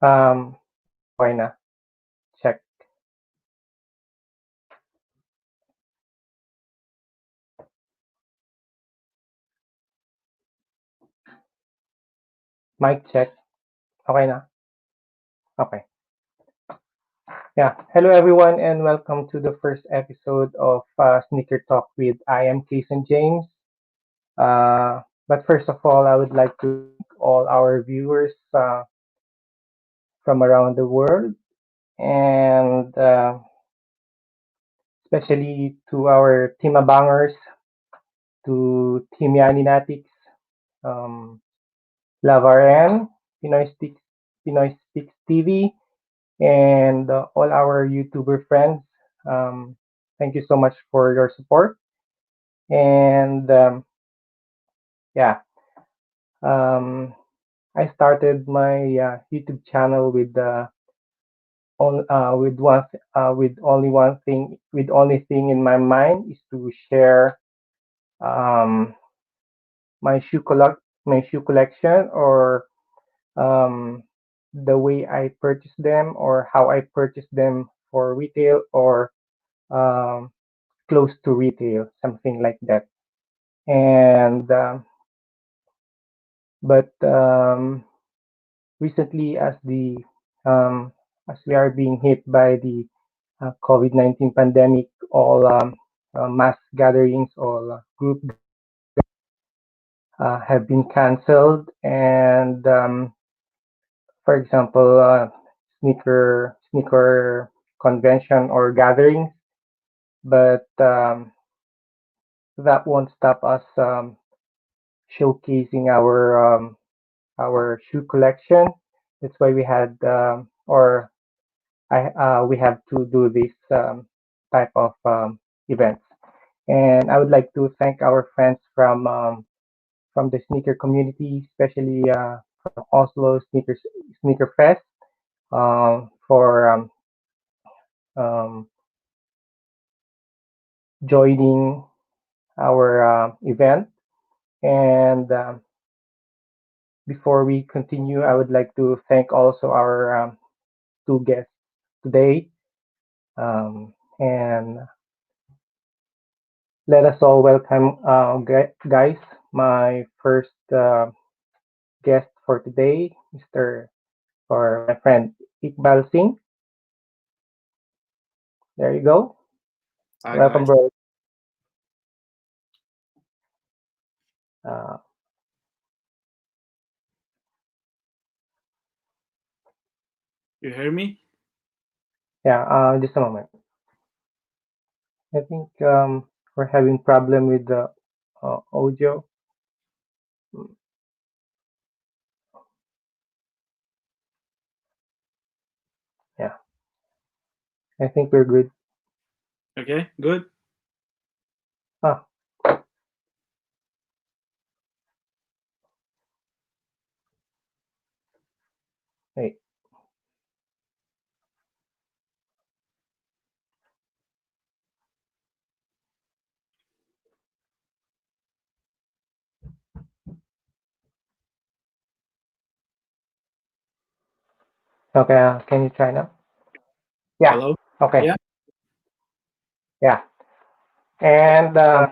Okay na. Check. Mic check. Okay na? Okay. Yeah. Hello, everyone, and welcome to the first episode of Sneaker Talk with iamKzonJames. But first of all, I would like to thank all our viewers from around the world, and especially to our Team Abangers, to Team Yaninatics, um, Lavaren, Pinoy Speaks, Pinoy Speaks TV, and all our YouTuber friends. Thank you so much for your support. And yeah, um, I started my YouTube channel with only one thing, with only thing in my mind is to share um, my shoe collection, or um, the way I purchase them, or how I purchase them for retail, or um, close to retail, something like that. And but recently, um, as we are being hit by the COVID-19 pandemic, all mass gatherings, all group have been cancelled, and for example, sneaker convention or gatherings, but that won't stop us showcasing our shoe collection. That's why we have to do this type of events. And I would like to thank our friends from the sneaker community, especially from Oslo Sneaker Fest, for um, joining our event. And before we continue, I would like to thank also our two guests today. And let us all welcome, guys, my first guest for today, Mr. or my friend Iqbal Singh. There you go. Hi Welcome, guys. bro. Uh, You hear me? yeah, just a moment. I think we're having problem with the audio. Yeah, I think we're good. Okay, good. Ah, wait. Okay, can you try now? Yeah. Hello? Okay. Yeah? Yeah. And uh,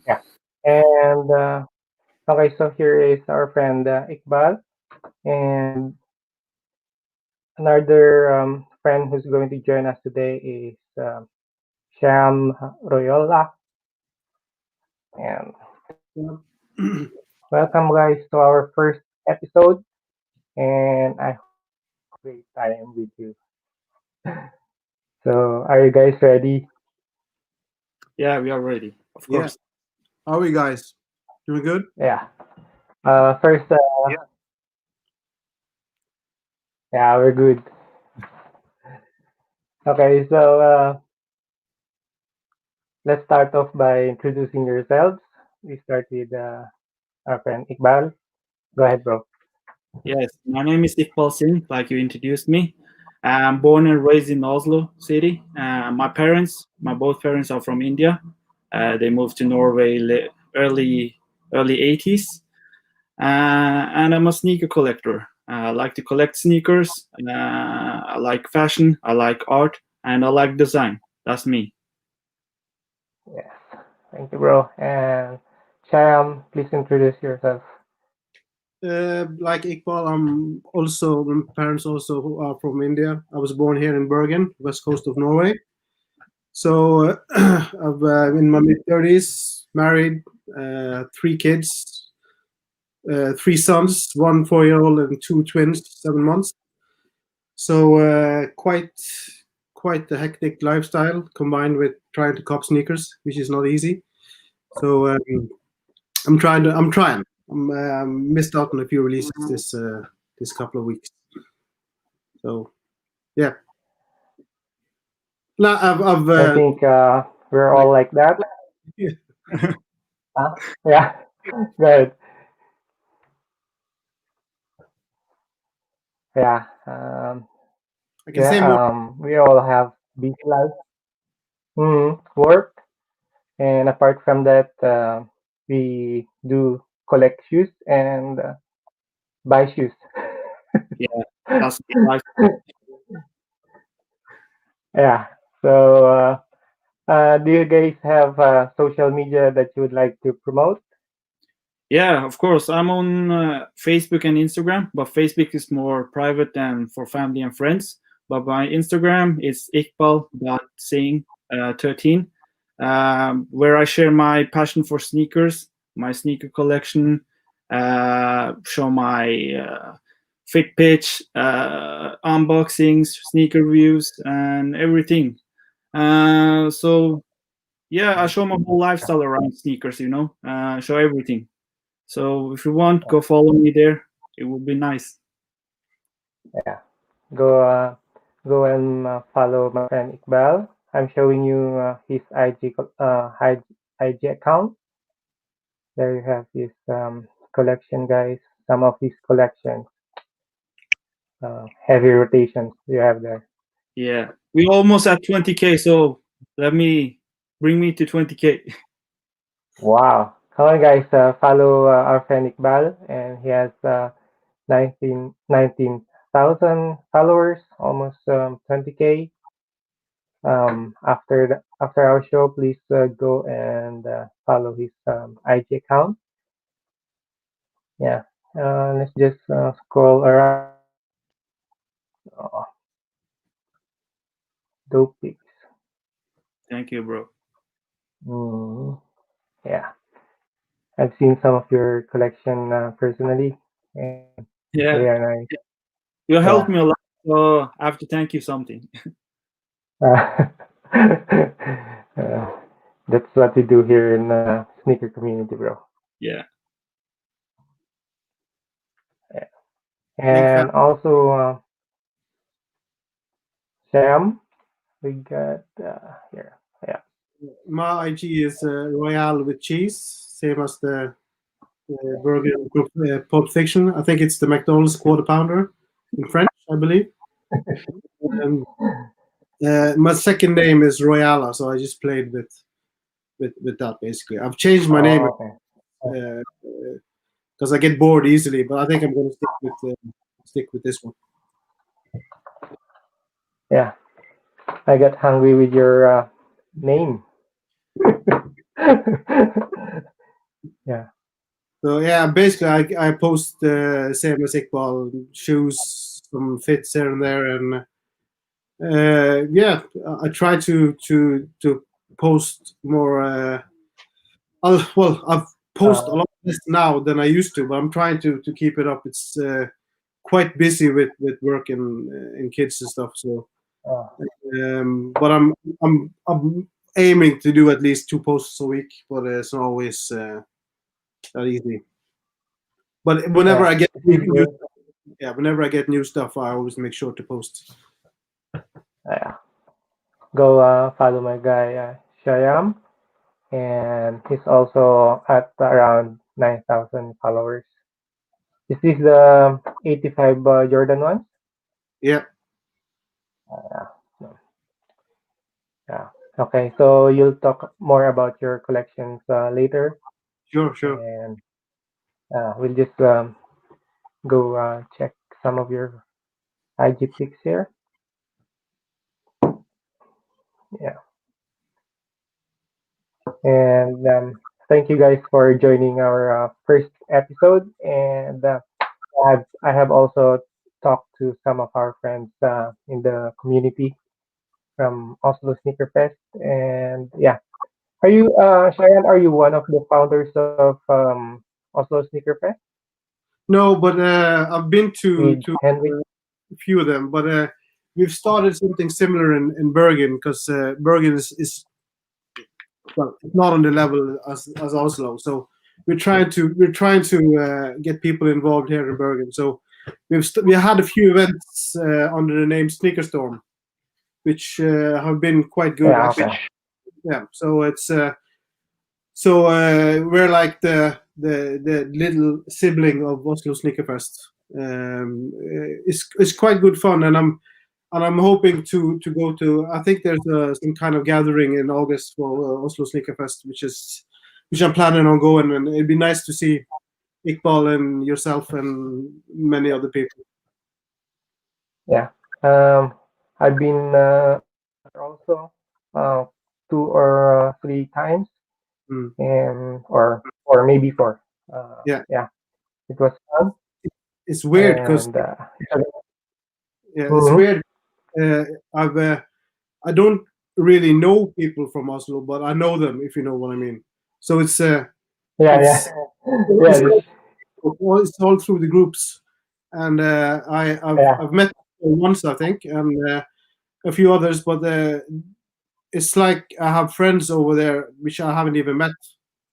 yeah. And okay, so here is our friend Iqbal, and another friend who's going to join us today is Shyam Royola. And welcome, guys, to our first episode. And I hope great time with you. So, are you guys ready? Yeah, we are ready. Of Yeah. course. How are we guys? Doing good? Yeah. First, yeah, we're good. Okay, so let's start off by introducing yourselves. We start with our friend Iqbal. Go ahead, bro. Yes, my name is Iqbal Singh, like you introduced me. I'm born and raised in Oslo city. My both parents are from India. They moved to Norway early 80s. And I'm a sneaker collector. I like to collect sneakers. I like fashion. I like art, and I like design. That's me. Yes. Thank you, bro. And Shyam, please introduce yourself. Like Iqbal, my parents also who are from India. I was born here in Bergen, west coast of Norway. So I'm in my mid-30s, married, three kids, three sons, one 4-year-old and two twins, 7 months. So quite a hectic lifestyle combined with trying to cop sneakers, which is not easy. So I'm trying. Missed out on a few releases this couple of weeks. So yeah. No, I've I think we're like all like that. yeah. Huh? Yeah. Good. Yeah. I can Yeah. say more. We all have busy lives. Work, and apart from that, we do collect shoes and buy shoes. Yeah, that's my life. Yeah. So, do you guys have social media that you would like to promote? Yeah, of course. I'm on Facebook and Instagram, but Facebook is more private than for family and friends. But my Instagram is Iqbal.Singh13, where I share my passion for sneakers, my sneaker collection, show my fit pitch, unboxings, sneaker reviews, and everything. So yeah, I show my whole lifestyle around sneakers. Show everything. So if you want, go follow me there. It would be nice. Yeah. Go, go and follow my friend Iqbal. I'm showing you his IG account. There you have his collection, guys. Some of his collections, heavy rotations you have there. Yeah, we almost at 20K. So bring me to 20K. Wow. Come on, guys. Follow our friend Iqbal, and he has 19,000 followers, almost 20K. After our show, please go and follow his IG account. Yeah. Let's just scroll around. Oh, dope pics. Thank you, bro. Mm, yeah. I've seen some of your collection personally, and they Yeah, are nice. you helped Yeah. me a lot. So I have to thank you something. Uh, uh, that's what we do here in sneaker community, bro. Yeah, Yeah. Big fan. And also, Sam, we got here. Yeah. My IG is Royale with cheese, same as the burger group Pulp Fiction. I think it's the McDonald's quarter pounder in French, I believe. Um, my second name is Royala, so I just played with that basically. I've changed my name Oh, okay. because I get bored easily, but I think I'm going to stick with this one. Yeah. I got hungry with your name. Yeah. So yeah, basically I post same as Iqbal, shoes, some fits here and there, and yeah, I try to post more. I've post a Uh, lot less now than I used to, but I'm trying to keep it up. It's quite busy with work and kids and stuff. So, uh, but I'm aiming to do at least two posts a week, but it's not always that easy. But whenever yeah. I get It's new, good. yeah, whenever I get new stuff, I always make sure to post. Yeah. Go follow my guy Shyam, and he's also at around 9,000 followers. Is this the 85 Jordan ones? Yeah, Yeah. So, yeah. Okay, so you'll talk more about your collections later, sure. and we'll just go check some of your IG pics here. Yeah, and thank you guys for joining our first episode. And I have also talked to some of our friends in the community from Oslo Sneaker Fest, and yeah, are you Cheyenne? Are you one of the founders of Oslo Sneaker Fest No, but I've been to with Henry? a few of them, but we've started something similar in Bergen because Bergen is well, it's not on the level as Oslo. So we're trying to get people involved here in Bergen. So we had a few events under the name Sneaker Storm, which have been quite good Yeah, actually. okay. Yeah, so we're like the little sibling of Oslo Sneaker Fest. It's quite good fun, and I'm hoping to go to. I think there's some kind of gathering in August for Oslo Sneaker Fest, which I'm planning on going, and it'd be nice to see Iqbal and yourself and many other people. Yeah. I've been also uh, 2 or 3 times, Mm. and or maybe 4. Yeah, Yeah, it was fun, it's weird because and yeah, it's mhm. weird. Uh, I don't really know people from Oslo, but I know them if you know what I mean. So Yeah, yeah, it's yeah, it's all through the groups, and yeah, I've met once I think, and a few others, but it's like I have friends over there which I haven't even met,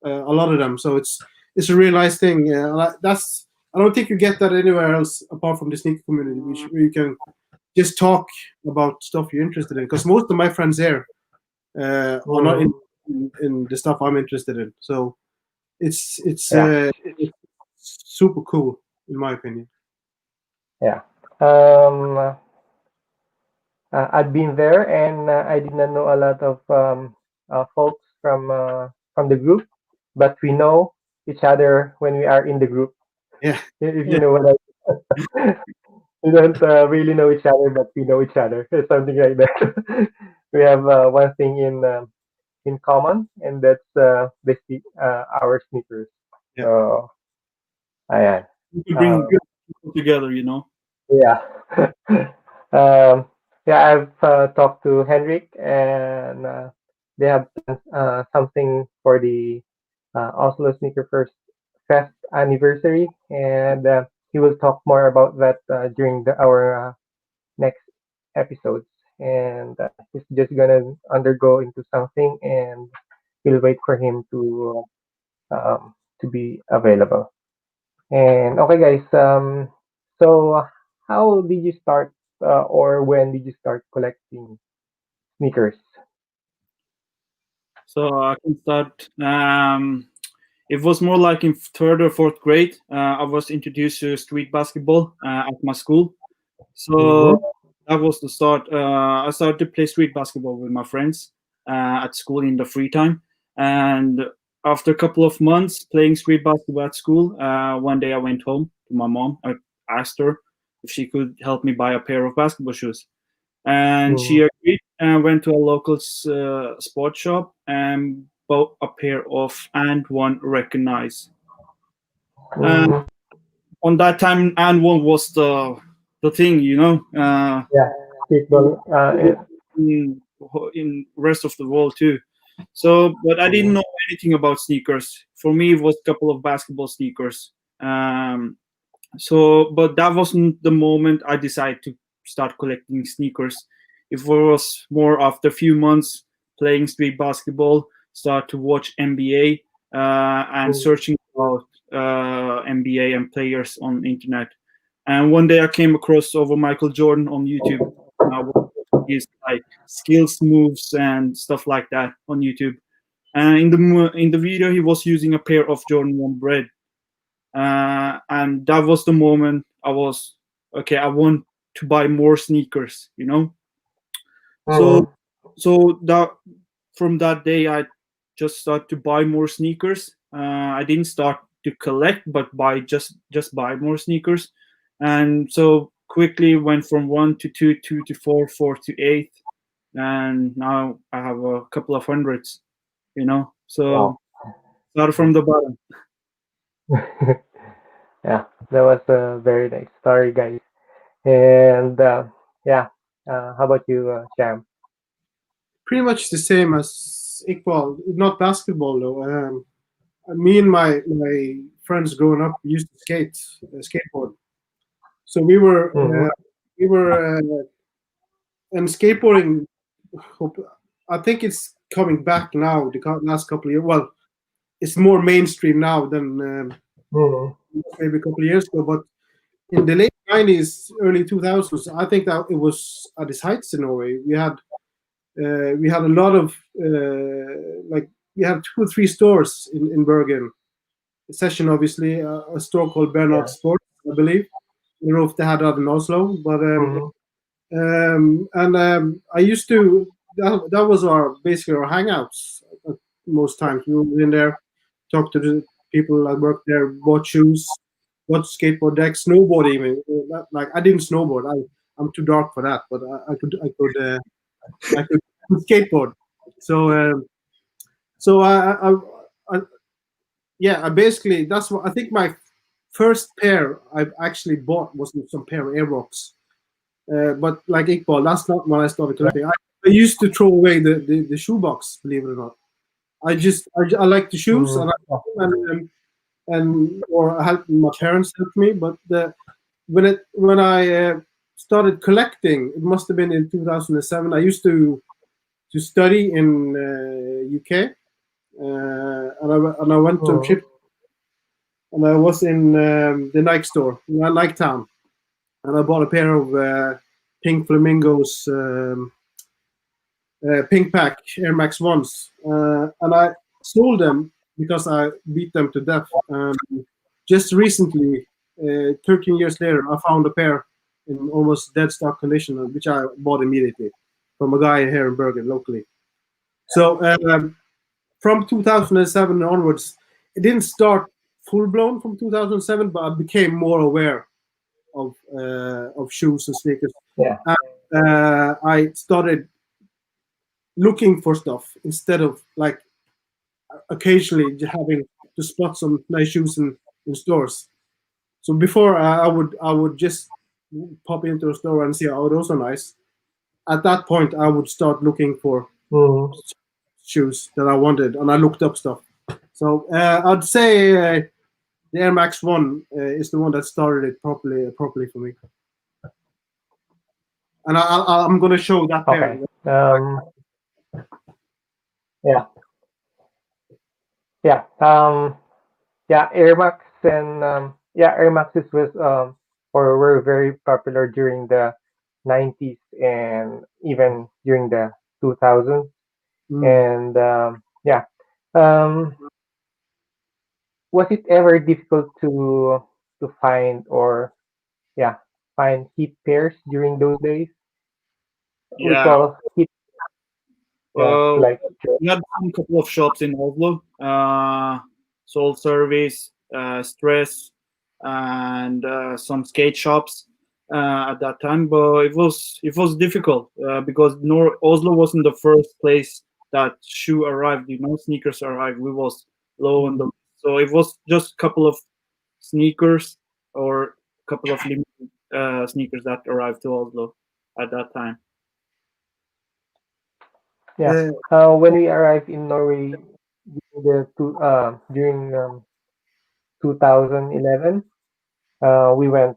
a lot of them. So it's a real nice thing. That's I don't think you get that anywhere else apart from the sneaker community, which where you can just talk about stuff you're interested in. Because most of my friends here are not mhm, in the stuff I'm interested in. So yeah, it's super cool in my opinion. yeah. Um, I've been there, and I did not know a lot of folks from the group, but we know each other when we are in the group. Yeah, If you yeah, know what I, we don't really know each other, but we know each other, something like that. We have one thing in common, and that's basically our sneakers. yeah. So, ayan. You can bring Um, good people together, you know. yeah. um, yeah, I've talked to Henrik, and they have planned something for the Oslo Sneaker First Fest anniversary, and he will talk more about that during our next episodes. And he's just gonna undergo into something, and we'll wait for him to be available. And okay, guys. So how did you start, or when did you start collecting sneakers? So I can start. It was more like in third or fourth grade. I was introduced to street basketball at my school. So Mm-hmm. that was the start. I started to play street basketball with my friends at school in the free time. And after a couple of months playing street basketball at school, one day I went home to my mom. I asked her if she could help me buy a pair of basketball shoes. And she agreed and went to a local sports shop and bought a pair of and one recognize. And Mm-hmm. on that time, and one was the thing, you know. Yeah, skateball. In, in rest of the world too. So, but I didn't Mhm. know anything about sneakers. For me, it was a couple of basketball sneakers. So, but that wasn't the moment I decided to start collecting sneakers. It was more after a few months playing street basketball, start to watch NBA and searching about NBA and players on internet. And one day I came across over Michael Jordan on YouTube. His like skills, moves, and stuff like that on YouTube. And in the video, he was using a pair of Jordan 1 bread. and that was the moment I was okay. I want to buy more sneakers, you know. So Mhm. so that from that day I just started to buy more sneakers. I didn't start to collect, but buy just buy more sneakers, and so quickly went from one to two, two to four, four to eight, and now I have a couple of hundreds. You know, so Wow. start from the bottom. Yeah, that was a very nice story, guys. And yeah, how about you, Sham? Pretty much the same as Iqbal. Not basketball though. Me and my friends growing up used to skateboard. So Mm-hmm. we were and skateboarding. I think it's coming back now. The last couple of years. Well, it's more mainstream now than Mm-hmm. maybe a couple of years ago. But in the late 90s, early 2000s, I think that it was at its heights in Norway. We had a lot of like we had 2 or 3 stores in Bergen. A session, obviously, a store called Bernard Yeah. Sport, I believe. I don't know if they had that in Oslo, but Mm-hmm. I used to. That was our basically our hangouts. Most times we were in there, talk to the people that worked there, bought shoes, bought skateboard decks, snowboard even. Like I didn't snowboard. I'm too dark for that, but I could skateboard. So I yeah, I basically that's what I think my first pair I've actually bought was some pair of Airwalks. But like Iqbal, that's not when I started Yeah. collecting. I used to throw away the shoebox, believe it or not. I like the shoes, Mm-hmm. and or I helped my parents helped me. But when I started collecting, it must have been in 2007. I used to study in UK, and I went on Mm-hmm. trip, and I was in the Nike store, Nike Town, and I bought a pair of Pink Flamingos. Pink Pack Air Max ones, and I sold them because I beat them to death. Just recently, 13 years later, I found a pair in almost dead stock condition, which I bought immediately from a guy here in Bergen locally. So from 2007 onwards, it didn't start full blown from 2007, but I became more aware of shoes and sneakers. Yeah. I started looking for stuff instead of like occasionally having to spot some nice shoes in stores. So before I would just pop into a store and see, oh, those are nice. At that point, I would start looking for Mm-hmm. shoes that I wanted, and I looked up stuff. So I'd say the Air Max One is the one that started it properly for me. And I'm gonna show that pair. Okay. Yeah. Yeah. Yeah. Air Max and yeah, Air Maxes was or were very popular during the 90s and even during the 2000s. Mm. And yeah. Um, was it ever difficult to find or yeah find hip pairs during those days? We Yeah. call hip, yeah, like We had a couple of shops in Oslo, Soul Service, Stress, and some skate shops at that time. But it was difficult because Oslo wasn't the first place that shoe arrived. You know, sneakers arrived. We was low on the, so it was just a couple of sneakers or a couple of limited sneakers that arrived to Oslo at that time. yeah. Uh, When we arrived in Norway during 2011, we went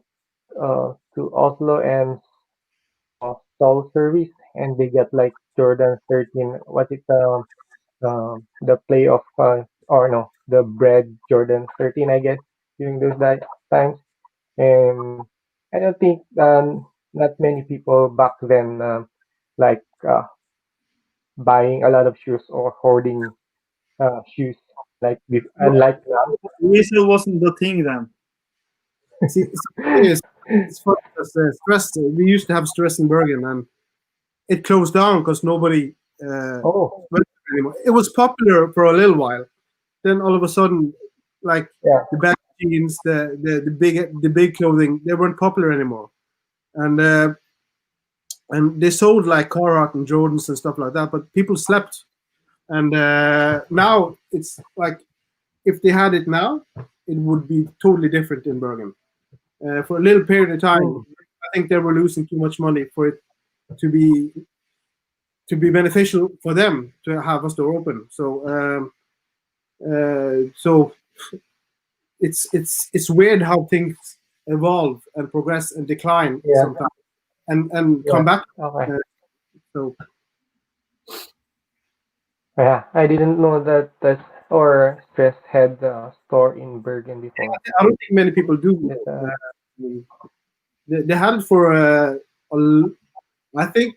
to Oslo and Soul Service, and they got like Jordan 13. What it the play of or no the bread Jordan 13, I guess, during those times. And I don't think not many people back then like buying a lot of shoes or hoarding shoes. unlike now. Resale wasn't the thing then. See, it's funny because stress. We used to have stress in Bergen, and it closed down because nobody Oh, went there anymore. It was popular for a little while. Then all of a sudden, like yeah. the baggy jeans, the big clothing, they weren't popular anymore, and they sold like Carhartt and Jordans and stuff like that. But people slept, and now it's like if they had it now, it would be totally different in Bergen. For a little period of time, I think they were losing too much money for it to be beneficial for them to have a store open. So it's weird how things evolve and progress and decline Yeah. sometimes and Yeah. come back. Okay. So Yeah, I didn't know that Stress had a store in Bergen before. I don't think many people do. But, They had it for I think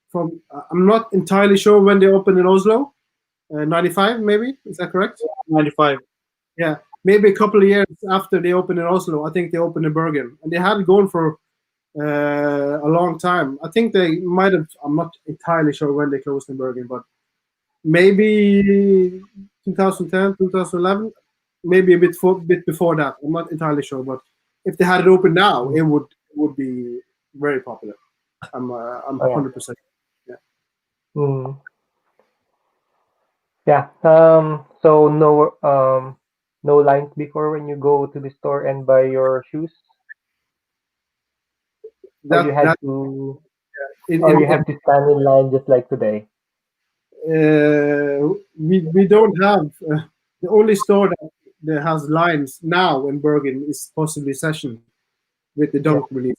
from I'm not entirely sure when they opened in Oslo. 95 maybe, is that correct? 95. Yeah, maybe a couple of years after they opened in Oslo, I think they opened in Bergen, and they had it going for a long time. I think they might have. I'm not entirely sure when they closed in Bergen, but maybe 2010, 2011, maybe a bit before that. I'm not entirely sure, but if they had it open now, it would be very popular. I'm 100%. mm, yeah. So no lines before when you go to the store and buy your shoes, or you had That to, in, or you in, have to stand in line just like today. we don't have the only store that has lines now in Bergen is possibly Session with the Dunk release.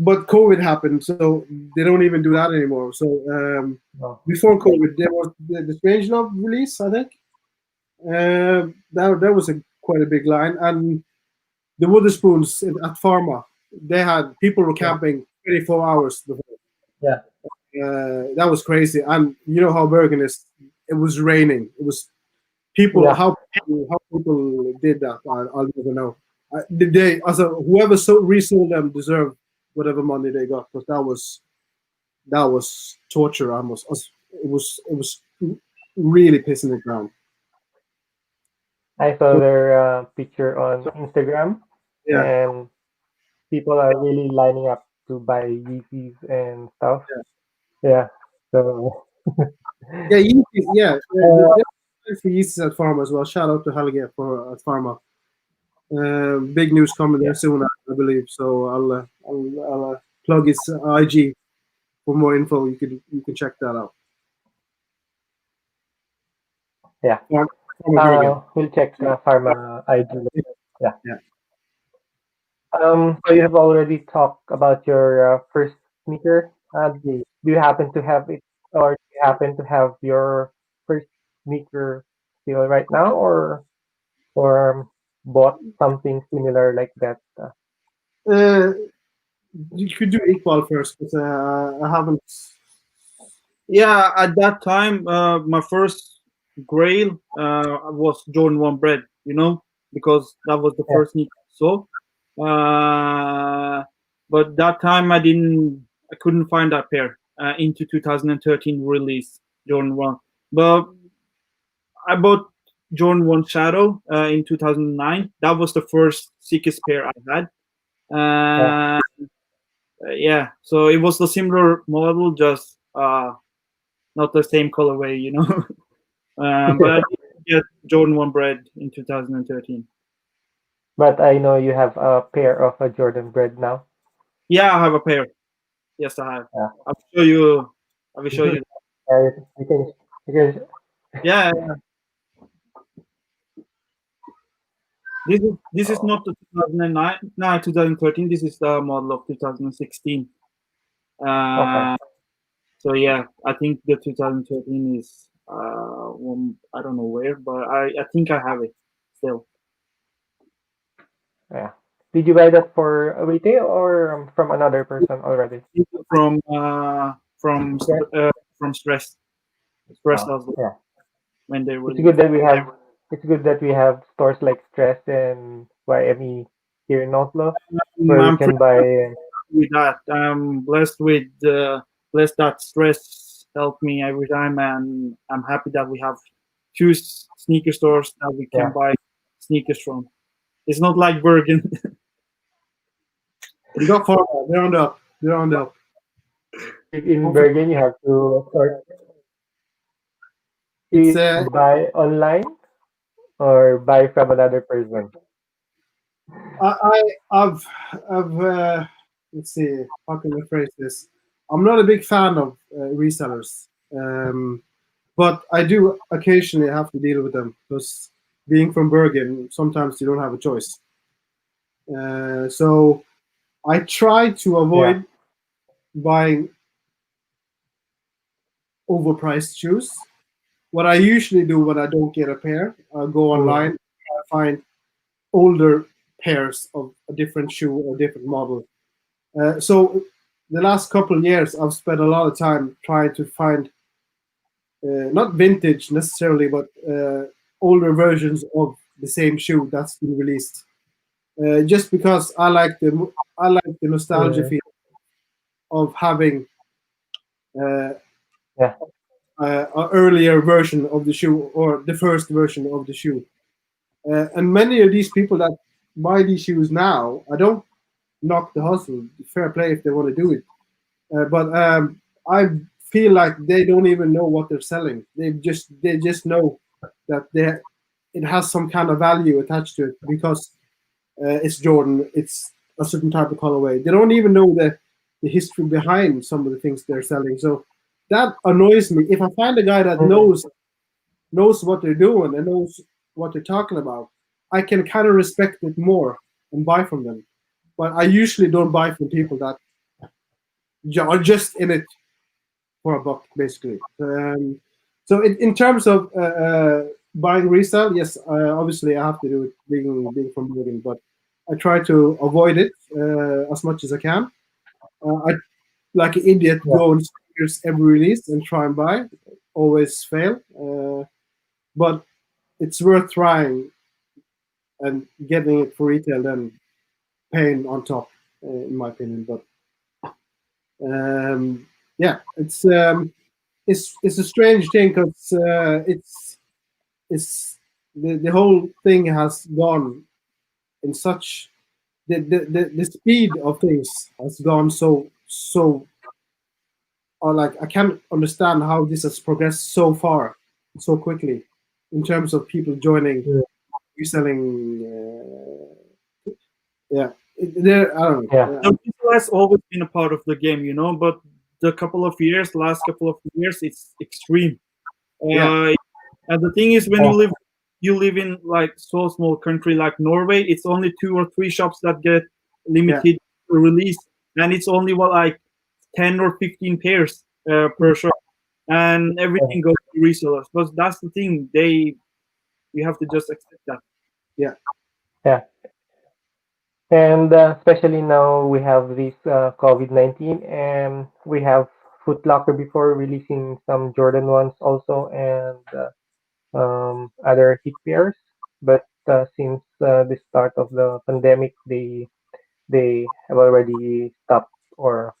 But COVID happened, so they don't even do that anymore. So Oh, before COVID, there was the Strange Love release, I think. That was quite a big line, and the Wooderspoons at Pharma, they had people were camping 24 hours before. yeah. That was crazy, and you know how Bergen is. It was raining. It was people. Yeah. How people did that, I'll never know. Whoever resold them deserved whatever money they got, because that was torture almost. It was really pissing it down. I saw their picture on Instagram, Yeah, and people are really lining up to buy Yeezys and stuff. Yeah. So yeah, Yeezys, yeah. There's for Yeezys at Pharma as well. Shout out to Helge for at Pharma. Big news coming there soon, I believe. So I'll plug his IG for more info. You can check that out. yeah. Pharma Bergen. We'll check Pharma ID. Yeah. Yeah. So you have already talked about your first sneaker. Do you happen to have it, or do you happen to have your first sneaker still right now, or bought something similar like that? You could do Iqbal first, because I haven't. Yeah, at that time, my first grail was Jordan 1 bread, because that was the first sneaker I saw. But that time I couldn't find that pair into 2013 release Jordan 1. But I bought Jordan 1 Shadow in 2009. That was the first sickest pair I had. Yeah, so it was a similar model, just not the same colorway, but I did get Jordan 1 bread in 2013. But I know you have a pair of a Jordan bread now. Yeah, I have a pair. Yes, I have. Yeah. I will show you. I will show you. You can. Yeah. This is not the 2009. No, 2013. This is the model of 2016. Okay. So yeah, I think the 2013 is one, I don't know where, but I think I have it still. Yeah. Did you buy that for retail or from another person already? From Stress. Stress Yeah. when they It's release. good that we have it's good that we have stores like Stress and YME here in Oslo where we I'm can pretty buy. with that. I'm blessed with blessed that Stress helped me every time, and I'm happy that we have two sneaker stores that we can Yeah. buy sneakers from. It's not like Bergen. You got far. They're on the up. They're on the up. In Bergen, you have to start. It's Buy online or buy from another person. I've let's see, how can I phrase this? I'm not a big fan of resellers, but I do occasionally have to deal with them because being from Bergen, sometimes you don't have a choice. So I try to avoid buying overpriced shoes. What I usually do when I don't get a pair, I go online, I find older pairs of a different shoe or different model. So the last couple of years, I've spent a lot of time trying to find not vintage necessarily, but older versions of the same shoe that's been released. Just because I like the nostalgia feel of having Yeah. an earlier version of the shoe or the first version of the shoe. And many of these people that buy these shoes now, I don't knock the hustle. Fair play if they want to do it. But I feel like they don't even know what they're selling. They just know that it has some kind of value attached to it because it's Jordan. It's a certain type of colorway. They don't even know the history behind some of the things they're selling. So that annoys me. If I find a guy that knows what they're doing and knows what they're talking about, I can kind of respect it more and buy from them. But I usually don't buy from people that are just in it for a buck, basically. So in terms of buying resale, yes, obviously I have to do it being from Bergen, but I try to avoid it as much as I can. I, like an idiot, go on sneakers every release and try and buy. Always fail, but it's worth trying and getting it for retail than paying on top, in my opinion. But yeah, it's a strange thing because it's the whole thing has gone in such the speed of things has gone so or like I can't understand how this has progressed so far so quickly in terms of people joining reselling. Yeah, there I don't know. Yeah. The resale has always been a part of the game, but the last couple of years, it's extreme. Yeah. And the thing is, when you live in like so small country like Norway, it's only 2 or 3 shops that get limited release, and it's only like 10 or 15 pairs per shop, and everything goes to resellers. But that's the thing; we have to just accept that. Yeah. Yeah. And especially now we have this COVID-19, and we have Foot Locker before releasing some Jordan ones also, and other hit pairs. But since the start of the pandemic, they have already stopped or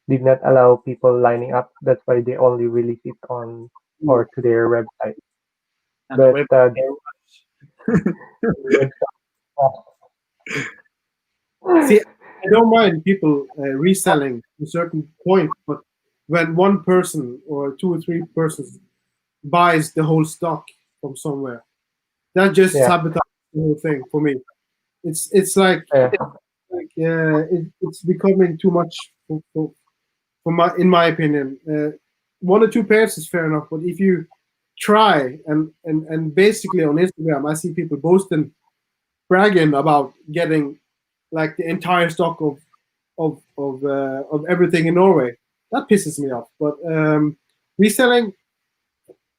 did not allow people lining up. That's why they only release it on or to their website. And But the See, I don't mind people reselling to a certain point, but when one person or 2 or 3 persons buys the whole stock from somewhere, that just sabotages the whole thing for me. It's like it's becoming too much in my opinion. 1 or 2 pairs is fair enough, but if you try and basically on Instagram, I see people boasting, bragging about getting like the entire stock of everything in Norway. That pisses me off. But reselling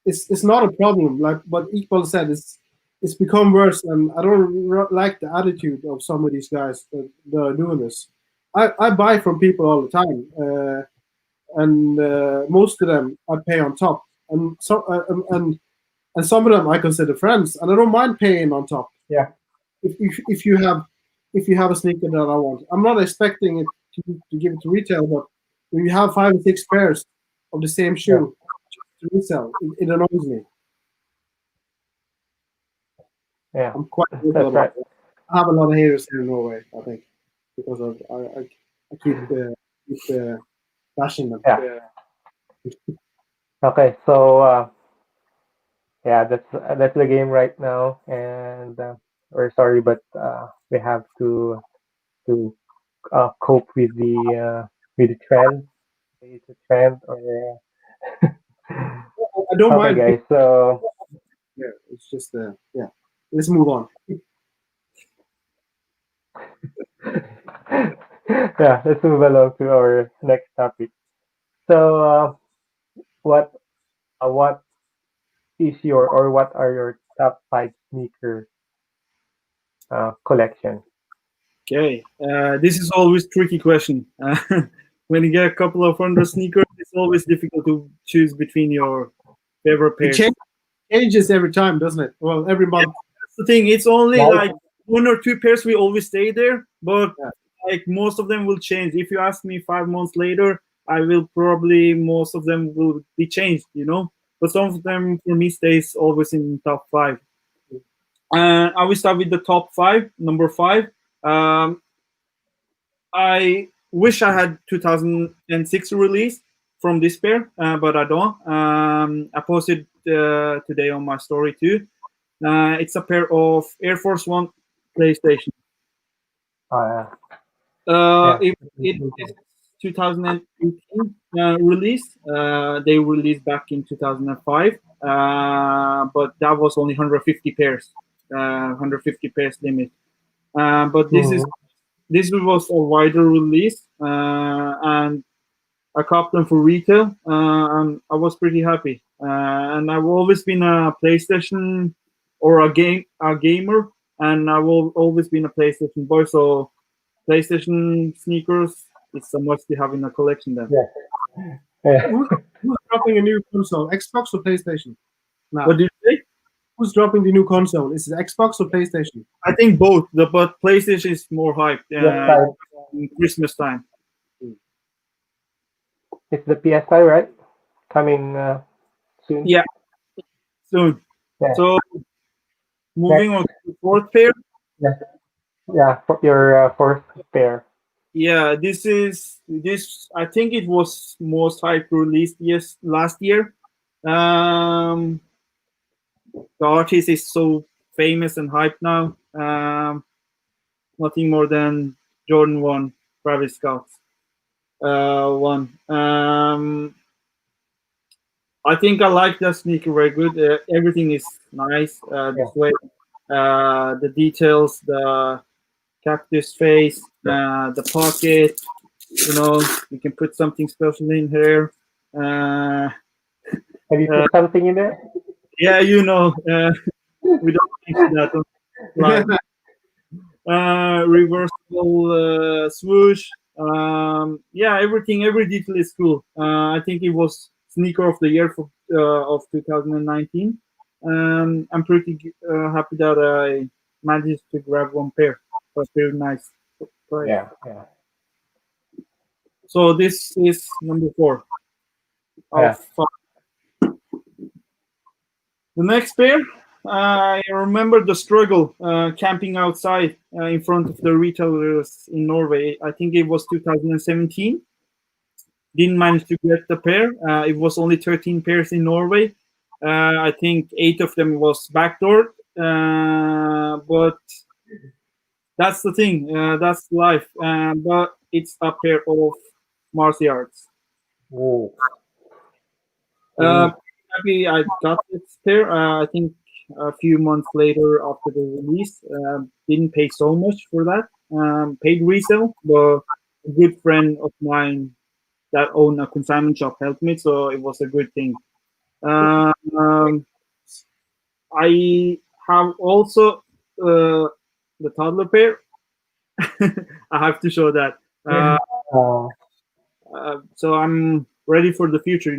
is not a problem. Like what Iqbal said, it's become worse, and I don't like the attitude of some of these guys that are doing this. I buy from people all the time, and most of them I pay on top, and and some of them I consider friends, and I don't mind paying on top. Yeah. If you have a sneaker that I want, I'm not expecting it to give it to retail, but when you have 5 or 6 pairs of the same shoe to resell, it annoys me. Yeah. I'm quite That's vocal right. about it. I have a lot of haters here in Norway, I think, because I keep bashing them. Yeah. Okay, so yeah, that's the game right now, and we're sorry, but we have to cope with the trend. It's a trend, or I don't okay, mind. guys. So Yeah, it's just yeah. Let's move on. yeah, let's move along to our next topic. So, what what is your, or what are your top five sneaker collection? Okay, this is always tricky question. When you get a couple of hundred sneakers, it's always difficult to choose between your favorite It pairs. changes every time, doesn't it? Well, every month. That's the thing. It's only Right. like 1 or 2 pairs we always stay there, but Yeah. like most of them will change. If you ask me 5 months later, I will probably, most of them will be changed, But some of them for me stays always in top five. I will start with the top five. Number five. I wish I had 2006 release from this pair, but I don't. I posted today on my story too. It's a pair of Air Force One PlayStation. Uh, It is 2018 release. They released back in 2005, but that was only 150 pairs, 150 pairs limit. But this was a wider release, and I copped them for retail, and I was pretty happy. And I've always been a PlayStation or a gamer, and I've always been a PlayStation boy. So PlayStation sneakers, it's a must to have in a collection. Then. yeah. Who's dropping a new console? Xbox or PlayStation? Now, What did you say? who's dropping the new console? Is it Xbox or PlayStation? I think both, but PlayStation is more hyped PS5. in Christmas time. It's the PS5, right? Coming soon. Yeah, soon. Yeah. So moving on to the fourth pair. Yeah. Yeah. For your fourth pair. Yeah, this. I think it was most hype released last year. The artist is so famous and hyped now. Nothing more than Jordan 1, Travis Scott 1. I think I like that sneaker very good. Everything is nice this way. The details, the cactus face, the pocket. You can put something special in here. Have you put something in there? Yeah, we don't mention that on live. Reversible swoosh. Every detail is cool. I think it was sneaker of the year of 2019. I'm pretty happy that I managed to grab one pair. That's very nice. Price. Yeah. So this is number 4 of 5. The next pair, I remember the struggle camping outside in front of the retailers in Norway. I think it was 2017. Didn't manage to get the pair. It was only 13 pairs in Norway. I think 8 of them was backdoor. But that's the thing. That's life. But it's a pair of martial arts. Whoa. Happy I got this pair. I think a few months later after the release. Didn't pay so much for that. Paid resale, but a good friend of mine that owned a consignment shop helped me, so it was a good thing. I have also the toddler pair. I have to show that. So I'm ready for the future,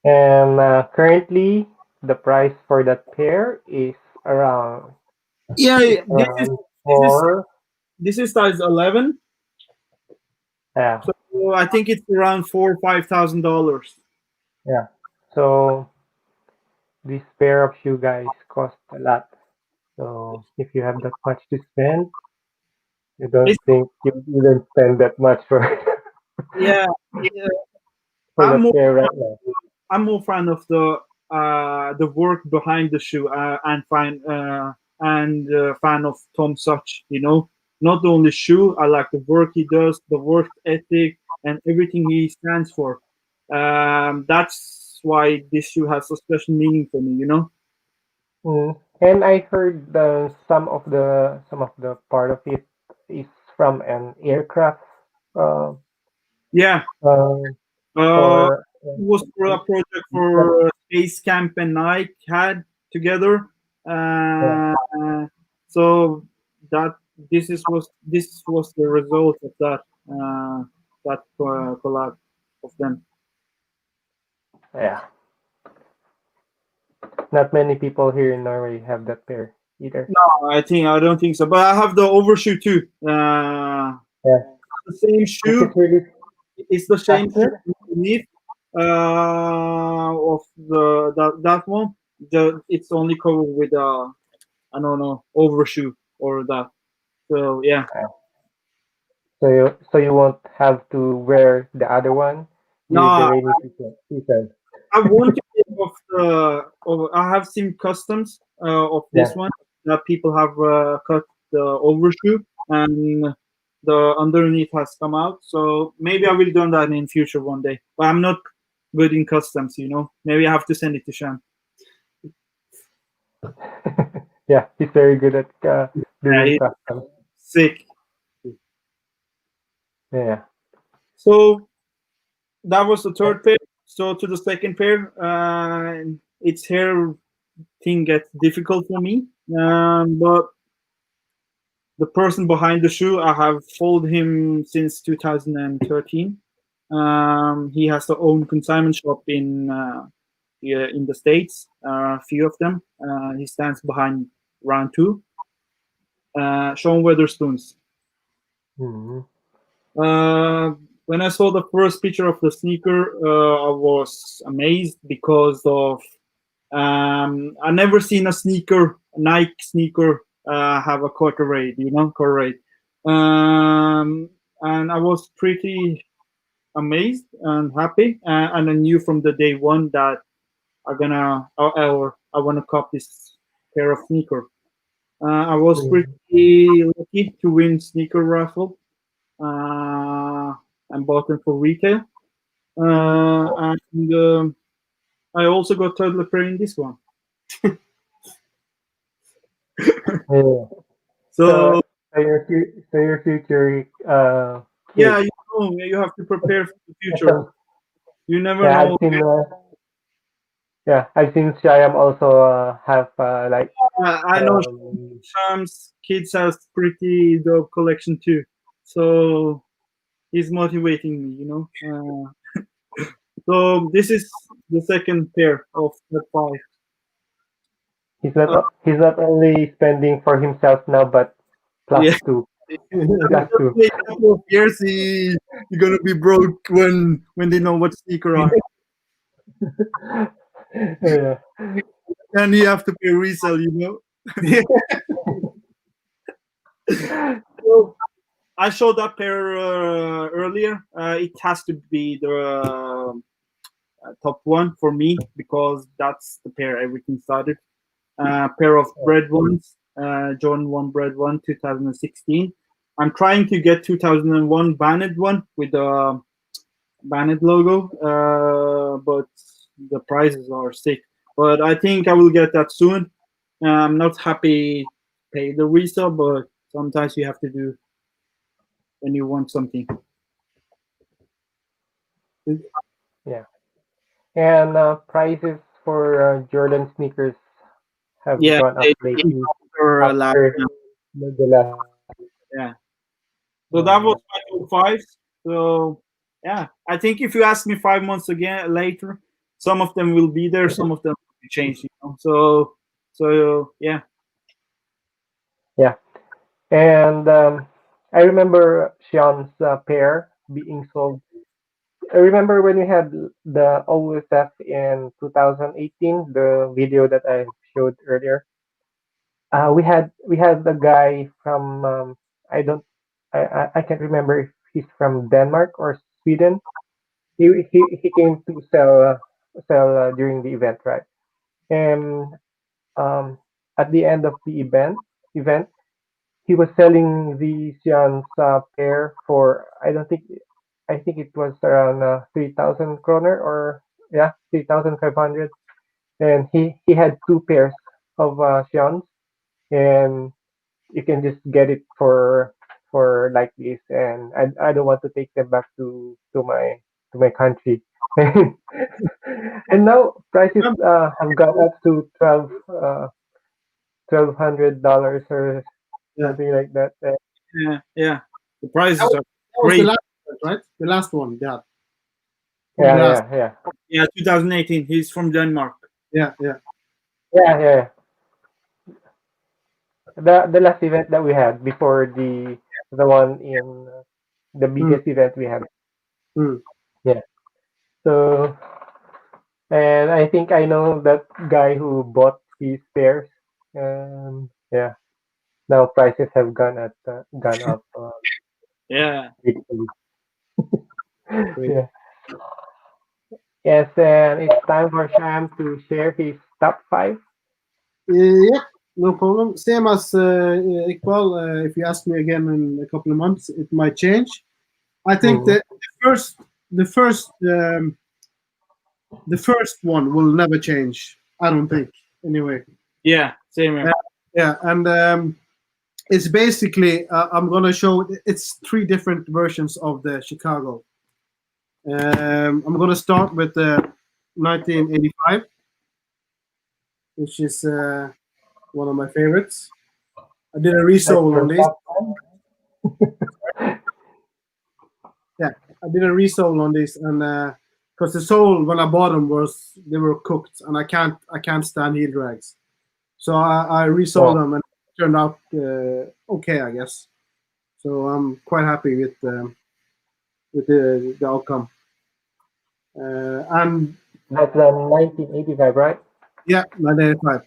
And currently, the price for that pair is around Yeah, this is around this is four. this is size 11. Yeah, So I think it's around $4,000 or $5,000. yeah. So this pair of shoe guys cost a lot. So if you have that much to spend, you don't It's, think you don't spend that much for yeah, yeah. for I'm that more pair right now. I'm more fan of the work behind the shoe, and fan of Tom Such. Not only shoe. I like the work he does, the work ethic, and everything he stands for. That's why this shoe has a special meaning for me. And I heard some of the part of it is from an aircraft uh, Yeah. uh, Uh, for it was for a project for Space Camp and Nike had together. yeah, Uh, so that this was the result of that collab of them. yeah. Not many people here in Norway have that pair either. No, I don't think so. But I have the overshoe too. Yeah. The same Is it shoe. really It's the same shoe faster? underneath of that one. It's only covered with I don't know, overshoe or that. So yeah, So you won't have to wear the other one during the no, rainy season. I want to think of I have seen customs of Yeah. this one that people have cut the overshoe and the underneath has come out. So maybe I will do that in future one day. But I'm not good in customs. Maybe I have to send it to Shyam. Yeah, he's very good at Yeah, doing he's customs. sick. Yeah. So that was the third pair. So to the second pair, it's here thing gets difficult for me. But the person behind the shoe, I have followed him since 2013. He has their own consignment shop here in the States, a few of them. He stands behind round two. Sean Weatherstones. Mhm. Uh, when I saw the first picture of the sneaker, I was amazed because of I never seen a Nike sneaker have a quarter rate, quarter rate. And I was pretty amazed and happy, and I knew from the day one that I want to cop this pair of sneaker. I was Mhm. pretty lucky to win sneaker raffle, uh, and bought them for retail. And I also got toddler pair in this one. Yeah. So So so your future yeah, kids. you have to prepare for the future. Some, You never yeah, know. I've seen Shyam also have like I know um Sham's kids has pretty dope collection too, so he's motivating me. So this is the second pair of the five. Uh, he's not only spending for himself now but plus yeah, two plus just two. wait a couple of years, you're gonna be broke when they know what sneaker are, Yeah. and you have to pay resale. So I showed that pair earlier. It has to be the top one for me because that's the pair everything started. Pair of bread ones, Jordan 1 bread 1, 2016. I'm trying to get 2001 banned one with the banned logo, but the prices are sick. But I think I will get that soon. I'm not happy pay the resale, but sometimes you have to do when you want something. Yeah. And prices for Jordan sneakers have Yeah, gone up they lately last. after the last. Yeah. So that Yeah. was my top five. So yeah, I think if you ask me 5 months again later, some of them will be there, some of them will be changed. So yeah. Yeah. And I remember Shyam's pair being sold. I remember when we had the OSF in 2018, the video that I showed earlier. We had the guy from I don't I can't remember if he's from Denmark or Sweden. He came to sell during the event, right? And um, at the end of the event, he was selling the Xian's pair for I think it was around 3,000 kroner, or yeah, 3,500. And he had two pairs of Xian's, and you can just get it for like this. And I don't want to take them back to my country. And now prices have gone up to $1,200 or Yeah. something like that. Yeah. The prices are That was the great. last one, right? The last one. Yeah. Yeah, Last. yeah, Yeah, 2018. He's from Denmark. Yeah. yeah. The last event that we had before the one in the biggest event we had. Mm. Yeah. So, and I think I know that guy who bought his pairs. Yeah. Now prices have gone up. Yeah. Quickly. Great. Yeah. Yes, and it's time for Sham to share his top five. Yeah, no problem. Same as Iqbal. If you ask me again in a couple of months, it might change. I think that the first one will never change. I don't think. Anyway. Yeah, same here. Yeah, and it's basically I'm gonna show. It's three different versions of the Chicago. I'm gonna start with the 1985, which is one of my favorites. I did a That's resole your on this. top five? Yeah, I did a resole on this, and because the sole when I bought them they were cooked, and I can't stand heel drags, so I resold them, and it turned out okay, I guess. So I'm quite happy with the outcome. And That's the 1985, right? yeah, 1985.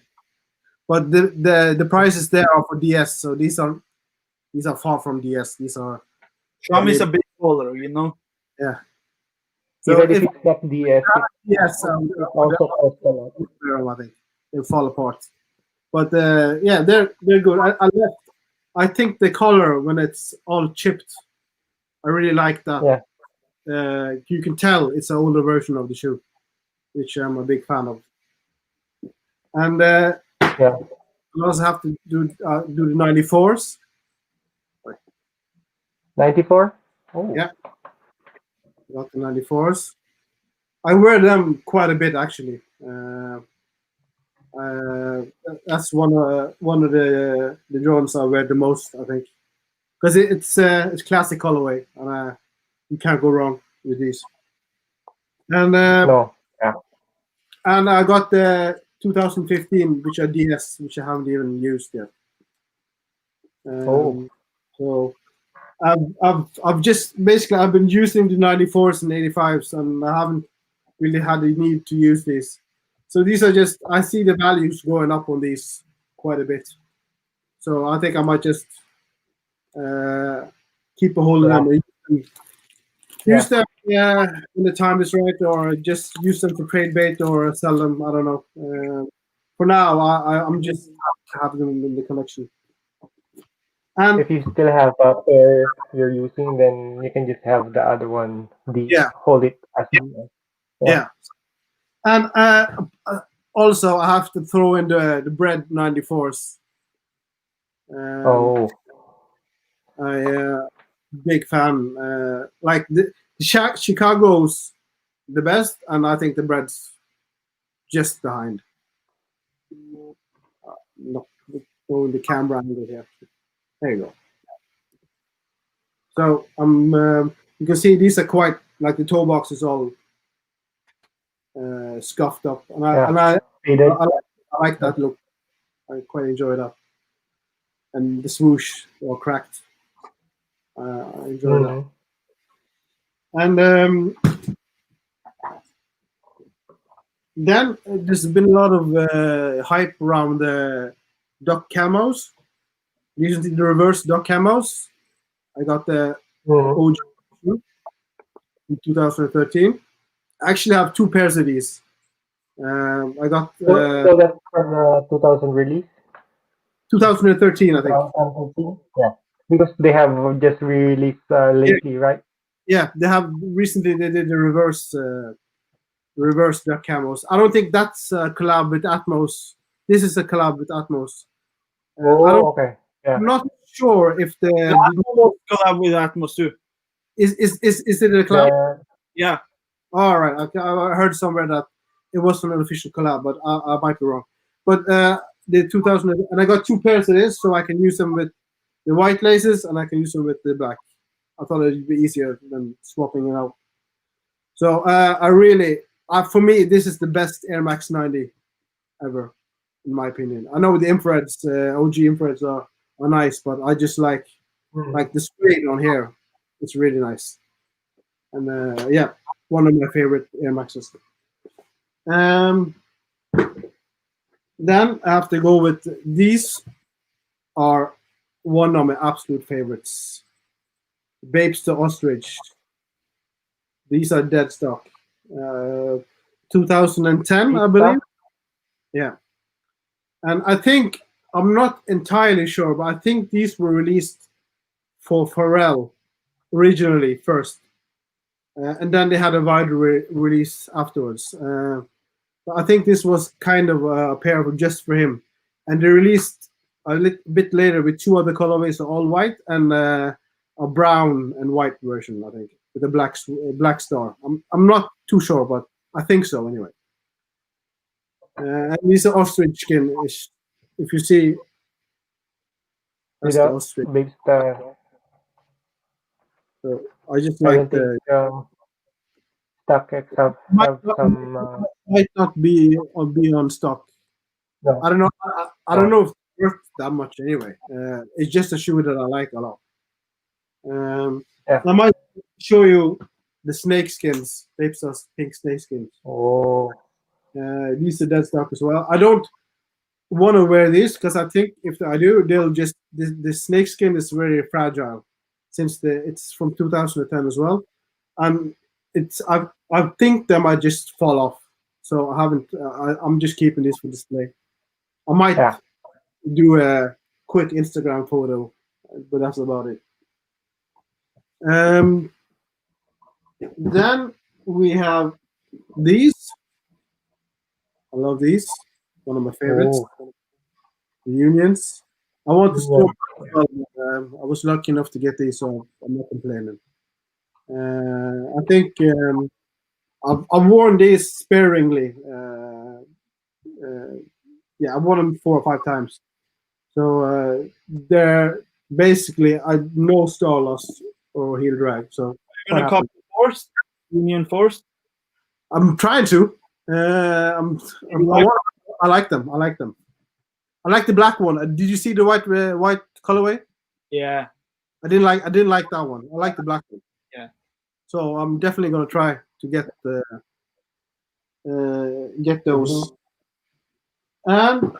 But the prices there are for DS, so these are far from DS. These are Shyam is a big baller, yeah. So Even if if it's not DS, yes, it also costs a lot. I think they fall apart. But yeah, they're good. I think the color when it's all chipped, I really like that. Yeah. You can tell it's an older version of the shoe, which I'm a big fan of. And Yeah. I also have to do the 94s. 94? Oh. Yeah. Got the 94s. I wear them quite a bit actually. That's one of the Jordans I wear the most, I think, because it's classic colorway, and you can't go wrong with these. And No. Yeah. and I got the 2015, which are DS, which I haven't even used yet. So I've just basically I've been using the 94s and 85s, and I haven't really had the need to use these. So these are just I see the values going up on these quite a bit. So I think I might just keep a hold of them. Use them when the time is right, or just use them for trade bait or sell them. I don't know. For now, I'm just having them in the collection. And if you still have a pair you're using, then you can just have the other one. Hold it as yeah. And also I have to throw in the bread 94s. I big fan. Like the Chicago's the best, and I think the bread's just behind. Not throwing the camera angle here. There you go. So you can see these are quite like the toe box is all scuffed up, and Faded. I like that look. I quite enjoy that, and the swoosh or cracked. I enjoy that. And then there's been a lot of hype around the duck camos. Recently, the reverse duck camos. I got the OG in 2013. I actually have 2 pairs of these. I got So that's from the 2000 release. 2013, I think. 2013? Yeah, because they have just released lately, right? Yeah, they have recently. They did the reverse duck camos. I don't think that's a collab with Atmos. This is a collab with Atmos. Okay. Yeah. I'm not sure if the collab with Atmos too. Is it a collab? Yeah. All right. Okay. I heard somewhere that it wasn't an official collab, but I might be wrong. But the 2000, and I got 2 pairs of this, so I can use them with the white laces and I can use them with the black. I thought it'd be easier than swapping it out. So for me, this is the best Air Max 90 ever, in my opinion. I know the infrareds, OG infrareds are nice, but I just like the suede on here. It's really nice. And yeah, one of my favorite Air Maxes. Then I have to go with these are one of my absolute favorites. Babes to Ostrich. These are dead stock. 2010, I believe. Yeah. And I think, I'm not entirely sure, but I think these were released for Pharrell originally first. And then they had a wider release afterwards. But I think this was kind of a pair of just for him. And they released a little bit later with 2 other colorways, all white and a brown and white version, I think, with a black star. I'm not too sure, but I think so anyway. And these are ostrich skin. If you see, that's the ostrich. So I just like the. StockX have some. Might not be on stock. No. I don't know. I don't know if it's worth that much anyway. It's just a shoe that I like a lot. I might show you the snake skins, Babes pink snake skins. Oh. These are dead stock as well. I don't want to wear these because I think if I do, they'll just the snake skin is very fragile since it's from 2010 as well, and I think they might just fall off. So I haven't. I'm just keeping this for display. I might do a quick Instagram photo, but that's about it. Then we have these. I love these. One of my favorites. The Unions. I want to store. I was lucky enough to get these, so I'm not complaining. I think I've worn these sparingly. Yeah, I've worn them 4 or 5 times. So they're basically no star loss or heel drag. So you're gonna copy Force? Union Force? I'm trying to. I like them. I like them. I like the black one. Did you see the white colorway? Yeah. I didn't like that one. I like the black one. Yeah. So I'm definitely gonna try to get those. And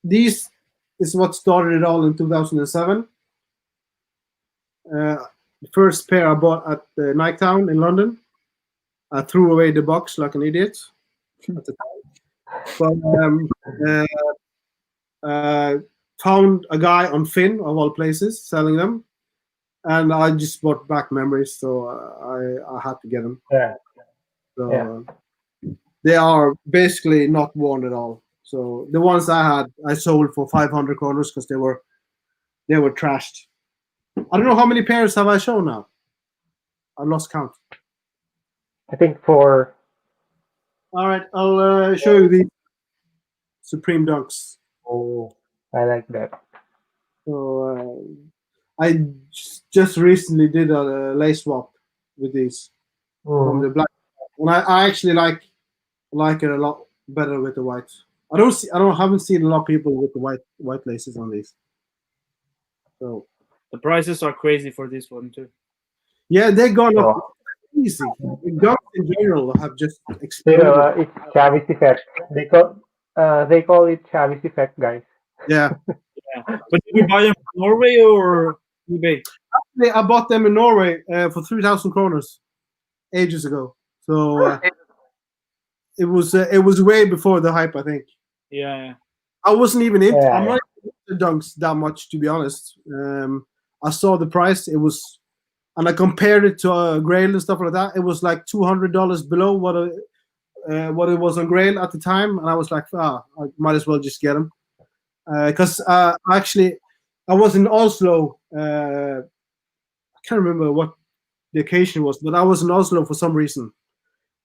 these is what started it all in 2007. The first pair I bought at the Nighttown in London. I threw away the box like an idiot at the time. But found a guy on Finn, of all places, selling them. And I just bought back memories, so I had to get them. Yeah. So they are basically not worn at all. So the ones I had, I sold for 500 kroners because they were trashed. I don't know how many pairs have I shown now. I lost count. I think 4. All right, I'll show you the Supreme Dunks. Oh, I like that. So I just recently did a lace swap with these. from the black, and I actually like it a lot better with the white. Haven't seen a lot of people with the white laces on these. So The prices are crazy for this one too. yeah, they're gone up Oh. easy. The guns in general have just You know, exploded. it's Chavis effect. They call it Chavis effect, guys. Yeah. Yeah. But did you buy them from Norway or eBay? I bought them in Norway for 3,000 kroners ages ago. So it was way before the hype, I think. Yeah. I wasn't even into. Yeah, I'm yeah. not into dunks that much, to be honest. I saw the price. It was, and I compared it to Grail and stuff like that. It was like $200 below what it was on Grail at the time, and I was like, I might as well just get them. Because actually, I was in Oslo. I can't remember what the occasion was, but I was in Oslo for some reason,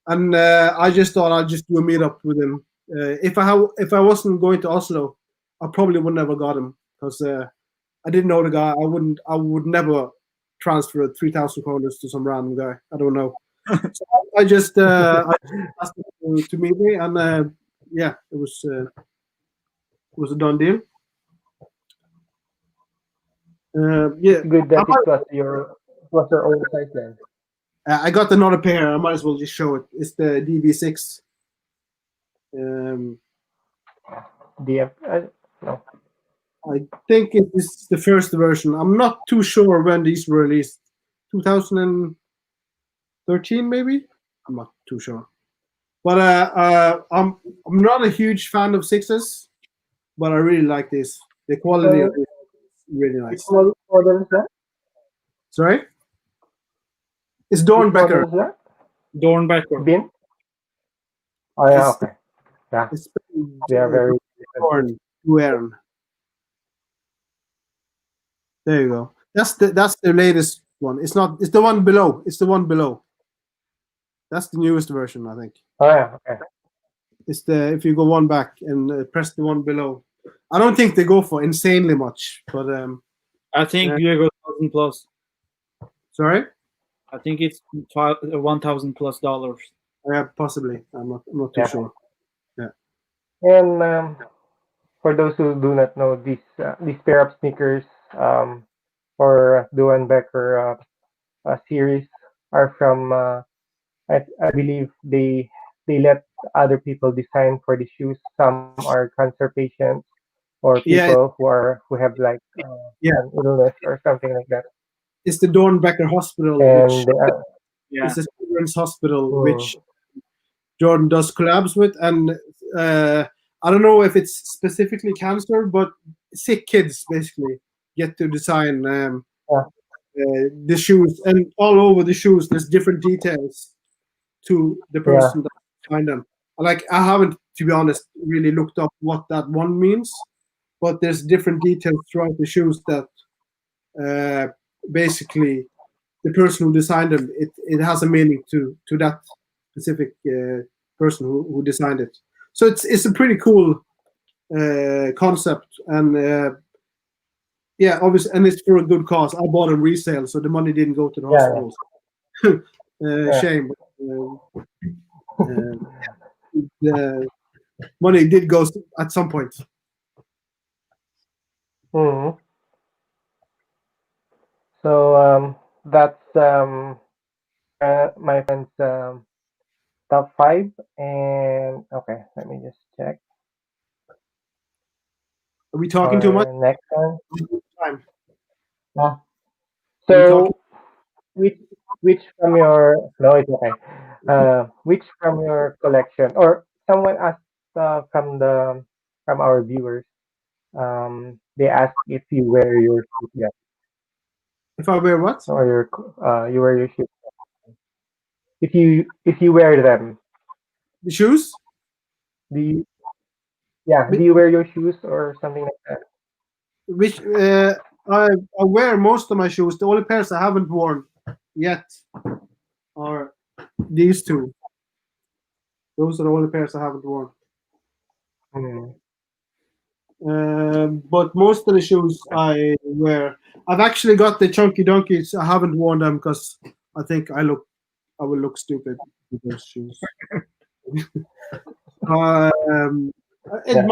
and I just thought I'd just do a meetup with him. If I wasn't going to Oslo, I probably would never got him because I didn't know the guy. I would never transfer 3,000 kroners to some random guy. I don't know. So I just asked him to meet me, and yeah, it was a done deal. Yeah, It's good that it was your own size then. I got another pair. I might as well just show it. It's the DV6. DF, no. I think it is the first version. I'm not too sure when these were released. 2013, maybe. I'm not too sure. But I'm not a huge fan of sixes, but I really like this. The quality of it is really nice. Which model is that? Sorry, it's Which model Dornbecker. is that? Dornbecker. Bin? Oh yeah, It's- okay. Yeah, It's they are very. Dorn Duern. There you go. That's the latest one. It's not. It's the one below. It's the one below. That's the newest version, I think. Oh yeah, okay. It's the if you go one back and press the one below. I don't think they go for insanely much, but I think Yeah. you go 1,000 plus. sorry, I think it's $1,000+. possibly. I'm not too Yeah. sure. And for those who do not know, these pair of sneakers for Duan Becker series are from I believe they let other people design for the shoes. Some are cancer patients or Yeah, people who have like Yeah. an illness or something like that. it's the Dornbecker Hospital, which And they are, Yeah. is a children's hospital, Hmm. which Jordan does collabs with, and I don't know if it's specifically cancer, but sick kids basically get to design the shoes, and all over the shoes there's different details to the person that designed them. Like I haven't, to be honest, really looked up what that one means, but there's different details throughout the shoes that basically the person who designed them, it has a meaning to that specific person who designed it. So it's a pretty cool concept, and yeah, obviously, and it's for a good cause. I bought a resale, so the money didn't go to the Yeah. hospitals. Shame. The money did go at some point. Mhm. So that's my friend's top five. And okay, let me just check. Are we talking too much? For next one. Time. Yeah. Are we talking? So which from your no, it's okay. Which from your collection or someone asked from our viewers. They ask if you wear your shoes yet If I wear what? or you wear your shoes. If you wear them, The shoes? do you do you wear your shoes or something like that? Which I wear most of my shoes. The only pairs I haven't worn yet are these two. Those are the only pairs I haven't worn. Hmm. But most of the shoes I wear. I've actually got the Chunky Donkeys. I haven't worn them because I think I look I will look stupid with those shoes. um, it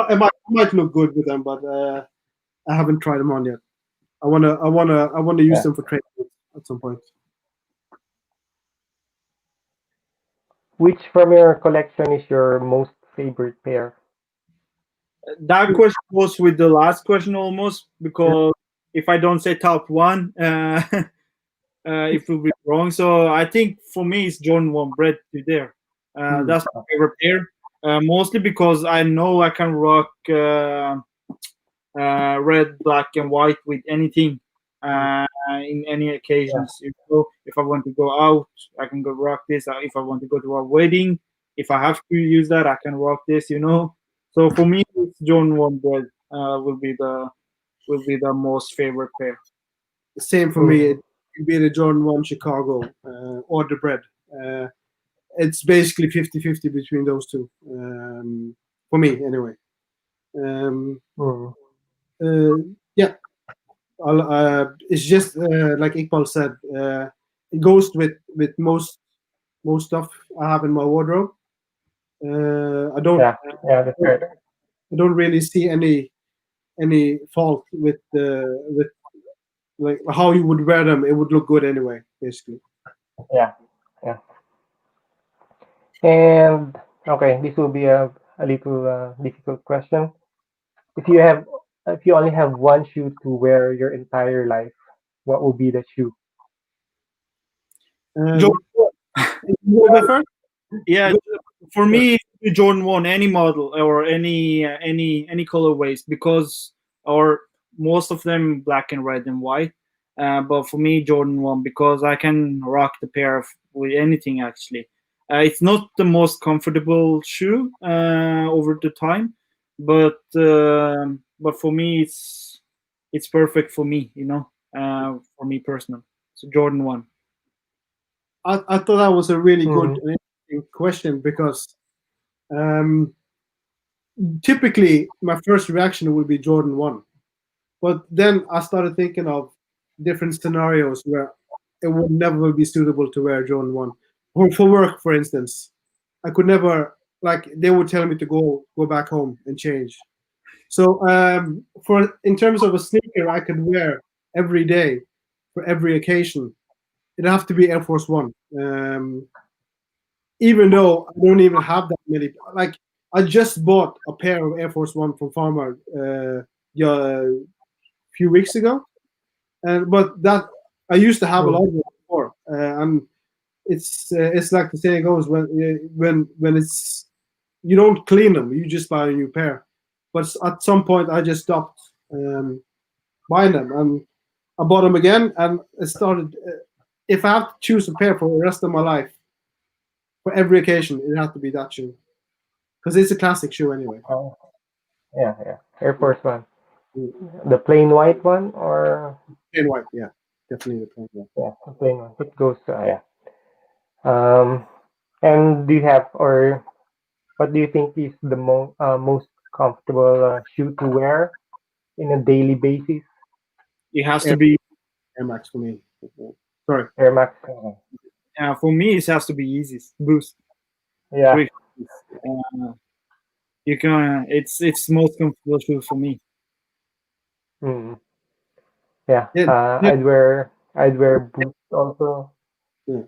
might look good with them, but I haven't tried them on yet. I wanna use them for training at some point. Which from your collection is your most favorite pair? That question goes with the last question almost, because if I don't say top one, it will be wrong. So I think for me it's Jordan 1 Bread to there. That's my favorite pair. Mostly because I know I can rock red, black, and white with anything in any occasions. If I want to go out, I can go rock this. If I want to go to a wedding, if I have to use that, I can rock this. So for me, it's Jordan 1 Bread will be the most favorite pair. Same for me. It could be the Jordan 1 Chicago or the Bread. It's basically 50-50 between those two. For me, anyway. Yeah. It's just like Iqbal said. It goes with most stuff I have in my wardrobe. I don't. That's right. I don't really see any fault with like how you would wear them. It would look good anyway, basically. Yeah. And okay, this will be a little difficult question. If you only have one shoe to wear your entire life, what will be the shoe? Jordan, You go first? yeah, for me, Jordan 1, any model or any colorways, because or most of them black and red and white. But for me, Jordan 1, because I can rock the pair with anything actually. It's not the most comfortable shoe over the time, but for me, it's perfect for me, for me personal. So Jordan 1. I thought that was a really good and interesting question because typically my first reaction would be Jordan 1. But then I started thinking of different scenarios where it would never be suitable to wear Jordan 1. Or for work, for instance. I could never, like, they would tell me to go back home and change. So in terms of a sneaker I could wear every day for every occasion, it'd have to be Air Force One. Even though I don't even have that many. Like, I just bought a pair of Air Force One from Farmer a few weeks ago, but that I used to have a lot of them before, and it's like the saying goes, when it's you don't clean them, you just buy a new pair. But at some point, I just stopped buying them, and I bought them again, and it started. If I have to choose a pair for the rest of my life, for every occasion, it has to be that shoe, because it's a classic shoe anyway. Oh, yeah. Air Force One. The plain white one or Plain white, yeah, definitely the plain white. yeah, the plain one. It goes, yeah. And do you have or what do you think is the most comfortable shoe to wear in a daily basis? It has to be Air Max for me. Sorry. Air Max. for me. It has to be easy Boost. Yeah. You can. It's most comfortable shoe for me. Yeah. I'd wear Boost also. Yeah.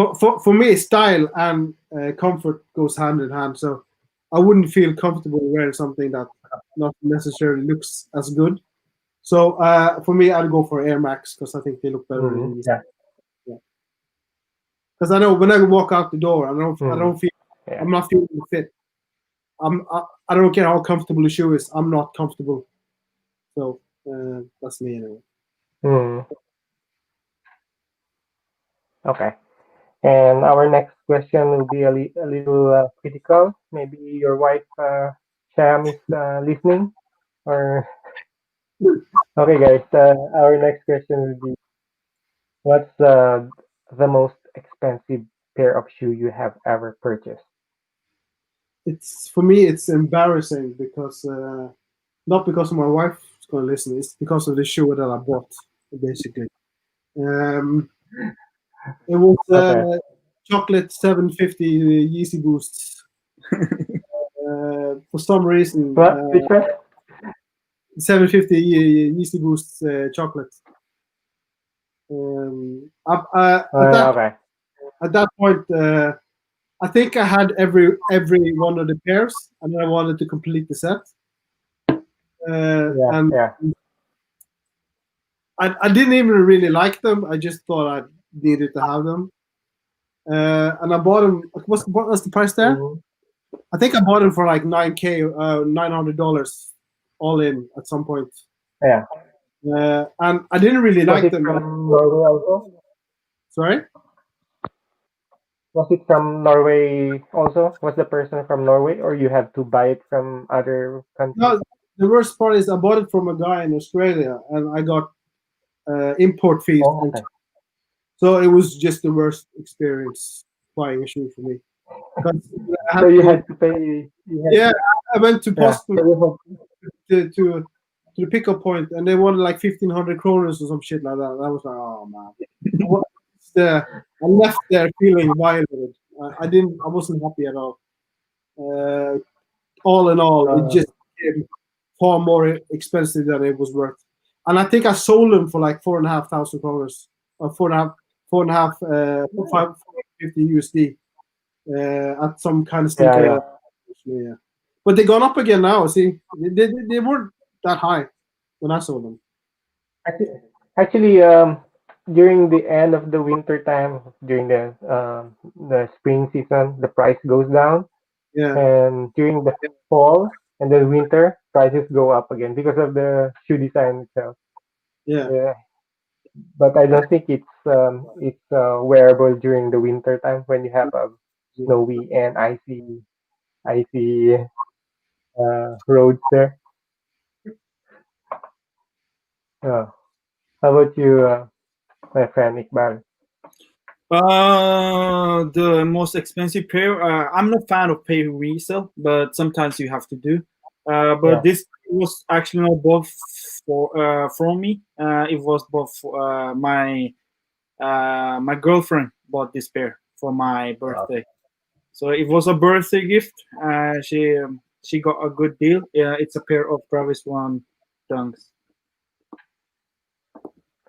For me, style and comfort goes hand in hand. So I wouldn't feel comfortable wearing something that not necessarily looks as good. So for me, I'd go for Air Max because I think they look better. Yeah. Because I know when I walk out the door, I don't feel. Yeah. I'm not feeling the fit. I don't care how comfortable the shoe is. I'm not comfortable. So that's me anyway. Okay. And our next question will be a little critical. Maybe your wife, Shyam, is listening. Or okay, guys. Our next question will be: what's the most expensive pair of shoe you have ever purchased? It's for me. It's embarrassing because not because my wife is going to listen. It's because of the shoe that I bought, basically. It was Okay. chocolate 750 Yeezy Boosts. For some reason, What? Which one? 750 Yeezy Boosts chocolate. Okay. At that point, I think I had every one of the pairs, and I wanted to complete the set. Yeah. And Yeah. I didn't even really like them. I just thought I needed to have them. And I bought them. What was the price there? Mhm. I think I bought them for like $900 all in at some point. Yeah. And I didn't really Was like it them. from Norway also? Sorry? Was it from Norway also? Was the person from Norway, or you have to buy it from other countries? No, the worst part is I bought it from a guy in Australia, and I got import fees, Oh, and okay. so it was just the worst experience buying a shoe for me. 'Cause I So had you to, had to pay. You had, yeah, I went to yeah. Postman So you to the pickup point, and they wanted like 1,500 kroners or some shit like that. And I was like, oh man, I left there feeling violated. I didn't. I wasn't happy at all. Uh, all in all, it had, just became far more expensive than it was worth. And I think I sold them for like 4,500 kroners, or four and a half, 550 USD at some kind of yeah, sneaker. yeah. Yeah, but they gone up again now. See, they weren't that high when I sold them. Actually, actually, during the end of the winter time, during the spring season, the price goes down, Yeah, and during the fall and the winter, prices go up again because of the shoe design itself. yeah, Yeah, but I don't think it's wearable during the winter time when you have a snowy and icy roads there. Uh, how about you, my friend Iqbal? The most expensive pair. I'm not fan of pay resale, but sometimes you have to do. But Yeah, this was actually not both for from me. It was both my girlfriend bought this pair for my yeah, birthday. So it was a birthday gift. She got a good deal. It's a pair of Travis One dunks.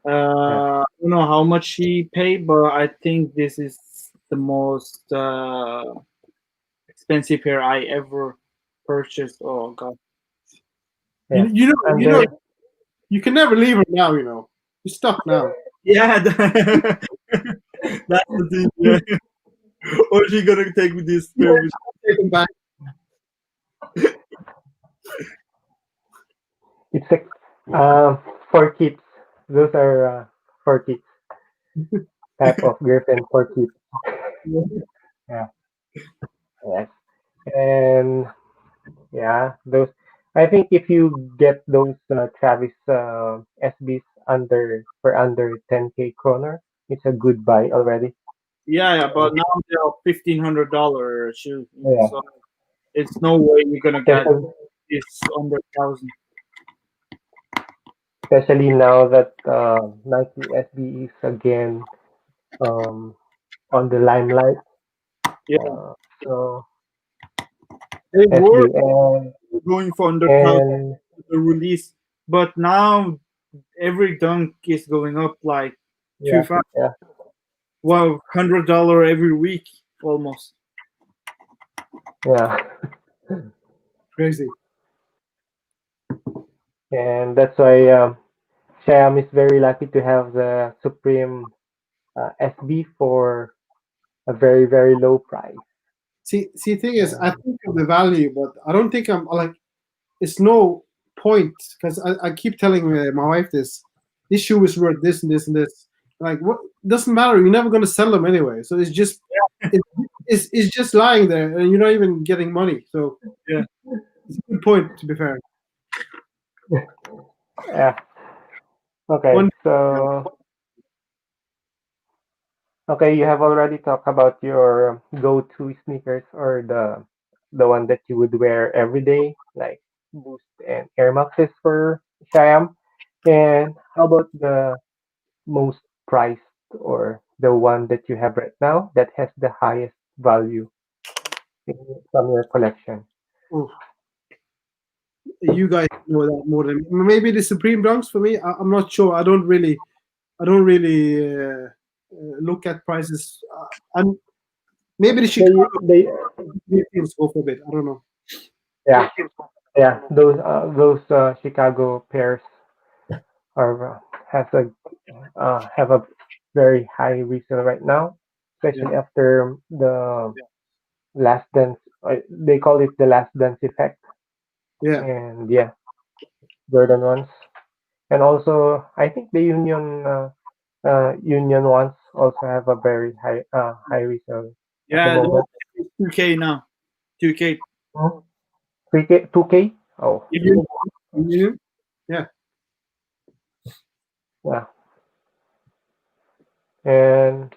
yeah. I don't know how much she paid, but I think this is the most expensive pair I ever purchased. Oh god. you Yeah. you know you know Under you can never leave her now. You know, you're stuck now. Yeah, that's the thing. Yeah. Or she gonna take this pair with. Take them back. it's a for kids. Those are for kids type of girlfriend for kids. Yeah. Yes. And yeah, those. I think if you get those Travis SBs under 10K kroner, it's a good buy already. Yeah, yeah, but now they're $1,500 shoes. Yeah. So it's no way you're gonna get Especially, this under 1,000. especially now that Nike SB is again um, on the limelight. Yeah, So they were SB going for under 1,000 and the release, but now every dunk is going up like two yeah, five. yeah, Wow, $100 every week almost. yeah, Crazy. and that's why Shyam is very lucky to have the Supreme SB for a very very low price. See, thing is, I Um, think of the value, but I don't think I'm like. It's no point because I keep telling my wife this. This shoe is worth this and this and this. Like, what doesn't matter. You're never gonna sell them anyway. So it's just it, it's just lying there, and you're not even getting money. So Yeah. it's a good point, to be fair. yeah. Okay. One, yeah, Okay. You have already talked about your go-to sneakers or the one that you would wear every day, like Boost and Air Maxes for Shyam. And how about the most priced or the one that you have right now that has the highest value from your collection? Oh, you guys know that more than me. Maybe the Supreme Dunks for me. I'm not sure. I don't really look at prices. And maybe the Chicago They teams go for a bit. I don't know. yeah, yeah. Those Chicago pairs are have a very high resale right now, especially Yeah, after the last dance. They call it the last dance effect, yeah, and yeah, Jordan ones, and also I think the Union ones also have a very high resale at the Yeah, the moment. 2K now. 2K. 3K, 2K. Oh, Even- yeah. yeah. And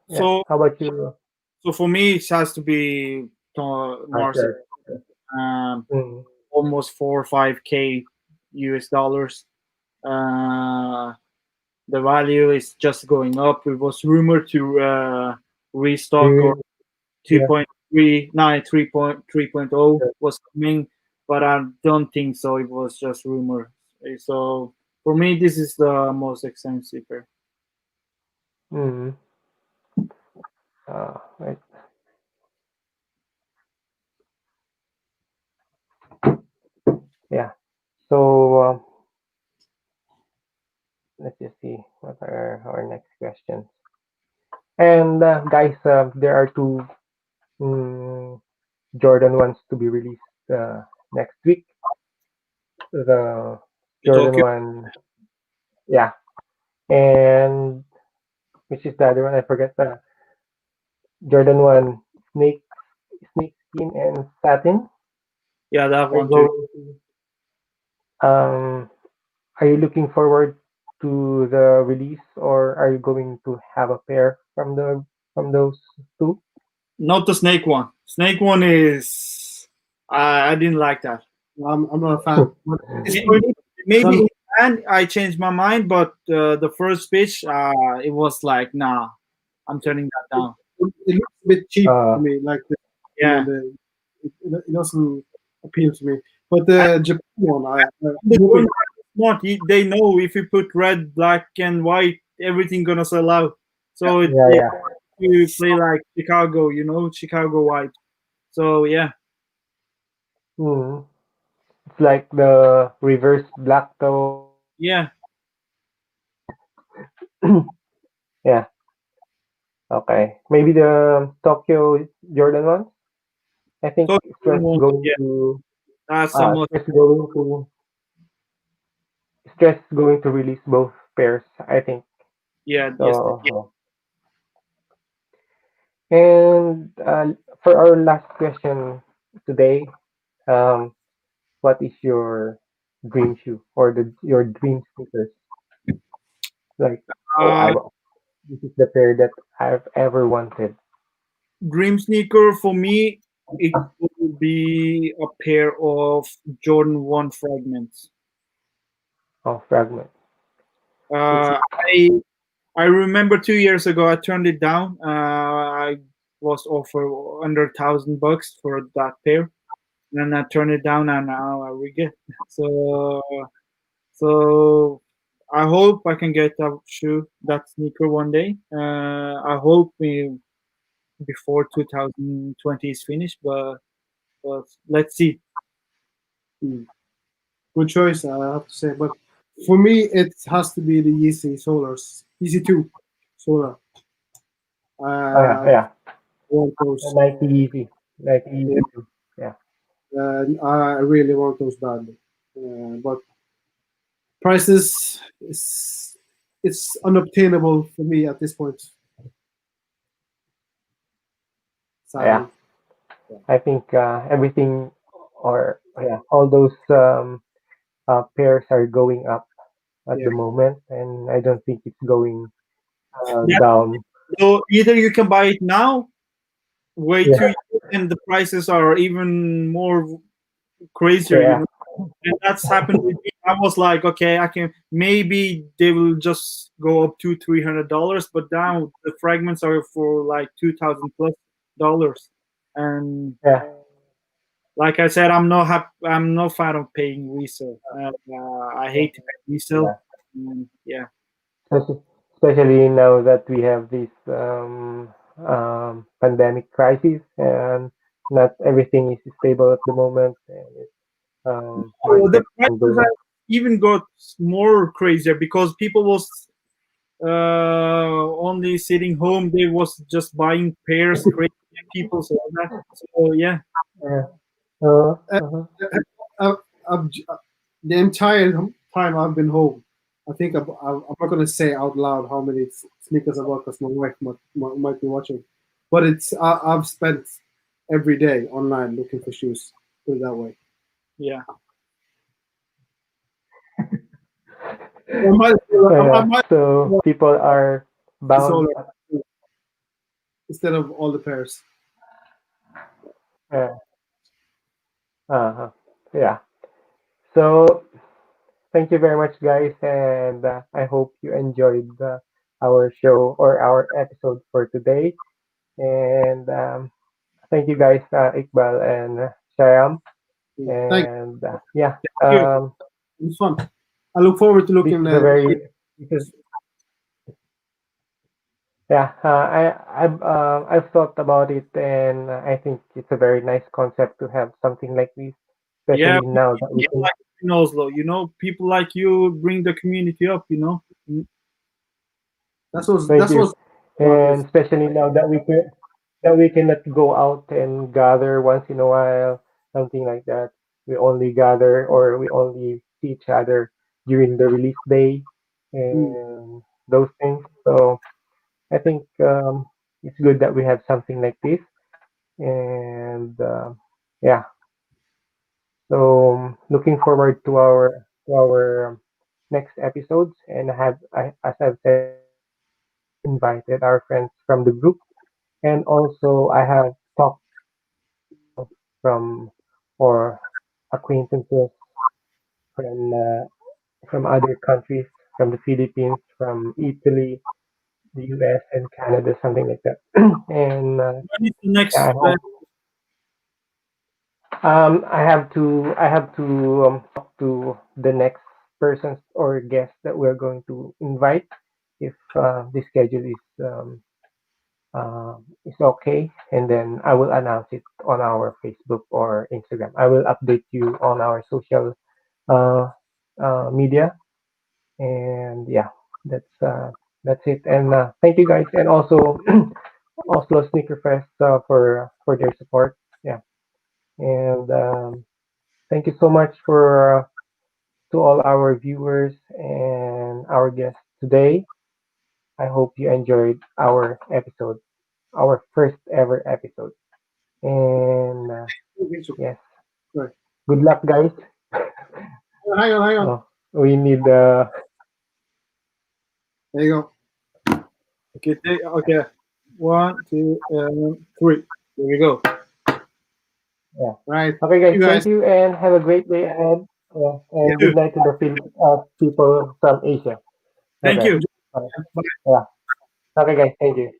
yeah, So, how about you, so for me, it has to be Narcissus. Arthur? Um, Mm, almost 4 or 5K US dollars. Uh, the value is just going up. It was rumored to restock or really? Yeah. 2.39, 3.3.0 was coming, but I don't think so. It was just rumor. So for me, this is the most expensive pair. Mm, right. Yeah. So let's just see what are our next questions. And guys, there are two mm, Jordan ones to be released next week. The The Jordan Tokyo. one, yeah, and which is the other one? I forget the Jordan one. Snake skin and satin. Yeah, that Are you one too. going are you looking forward to the release, or are you going to have a pair from those two? Not the snake one. Snake one is I didn't like that. I'm not a fan. But it's Maybe, good. maybe Some, in the end I changed my mind, but the first pitch, it was like, nah, I'm turning that down. it looks a bit cheap to Uh, me. Like Yeah, it doesn't appeal to me. But the Japan one, the Jordan is smart. They know if you put red, black, and white, everything gonna sell out. So yeah, they yeah. you play like Chicago, Chicago white. So yeah, Mm. It's like the reverse black toe. yeah. Yeah. Okay. Maybe the Tokyo Jordan ones. I think So yeah, that's the most. Stress going to release both pairs. I think Yeah, yes. so. And for our last question today, um, what is your dream shoe or your dream sneakers? Like, oh, Uh, this is the pair that I've ever wanted. Dream sneaker for me, it would be a pair of Jordan 1 fragments. Oh, fragment. Uh, I I remember 2 years ago I turned it down. I was offered under $1,000 for that pair, and I turned it down, and now I regret. So so I hope I can get that sneaker one day. I hope before 2020 is finished, but let's see. good choice, I have to say. But for me, it has to be the Yeezy Solars, Yeezy 2 Solar. Oh yeah, I yeah. want those. Nike Easy, Nike Yeah, Easy too. Yeah, I really want those badly. But prices is it's unobtainable for me at this point, yeah. sadly. I think everything or yeah, all those pairs are going up at Yeah, the moment, and I don't think it's going Yeah. down. So either you can buy it now, way too, Yeah, young, and the prices are even more crazier. yeah, And that's happened with me I was like, okay, I can, maybe they will just go up to $300, but now the fragments are for like $2,000+, and Yeah, like I said, I'm no fan of paying resale. I yeah, hate to pay resale. yeah. Yeah, Especially now that we have this pandemic crisis and not everything is stable at the moment, and oh, the market can prices go. have even got more crazier because people was only sitting home. They was just buying pairs, crazy people. So that, so yeah, Yeah. Uh, Uh-huh. I've, the entire time I've been home, I think I'm not gonna say out loud how many sneakers I bought because my wife might be watching, but I've spent every day online looking for shoes. Put it that way. yeah. I Yeah. might So people are bound. solo instead of all the pairs. Uh, uh-huh. Yeah. So thank you very much, guys, and I hope you enjoyed our show or our episode for today. And thank you, guys, Iqbal and Shyam. Thank And yeah, You. you. It was fun. I look forward to this looking is a at. very this is yeah. I've thought about it, and I think it's a very nice concept to have something like this, Yeah, especially now that we people can. like in Oslo, people like you bring the community up. Thank That's you. what's about And this. especially now that we cannot go out and gather once in a while, something like that. We only gather or we only see each other during the release day Mm. and those things. So I think it's good that we have something like this. And yeah, so looking forward to our next episodes. And as I've said, I have invited our friends from the group, and also I have talked people from or acquaintances from from other countries, from the Philippines, from Italy, the US, and Canada, something like that. And When is the yeah, I next? hope I have to talk to the next persons or guests that we're going to invite if the schedule is okay, and then I will announce it on our Facebook or Instagram. I will update you on our social uh, media, and yeah, that's uh, that's it. And thank you guys, and also Oslo Sneaker Fest for their support. Yeah, and thank you so much for to all our viewers and our guests today. I hope you enjoyed our episode, our first ever episode. And yes, Right. good luck, guys. Hang on. Oh, we need There you Okay, okay. 1, 2, 3. Here we go. yeah. go. Right. Okay, guys. You Thank guys. you, and have a great day ahead. Yeah, and You. good night to the people from Asia. Thank Okay. you. Yeah. Okay, guys. Thank you.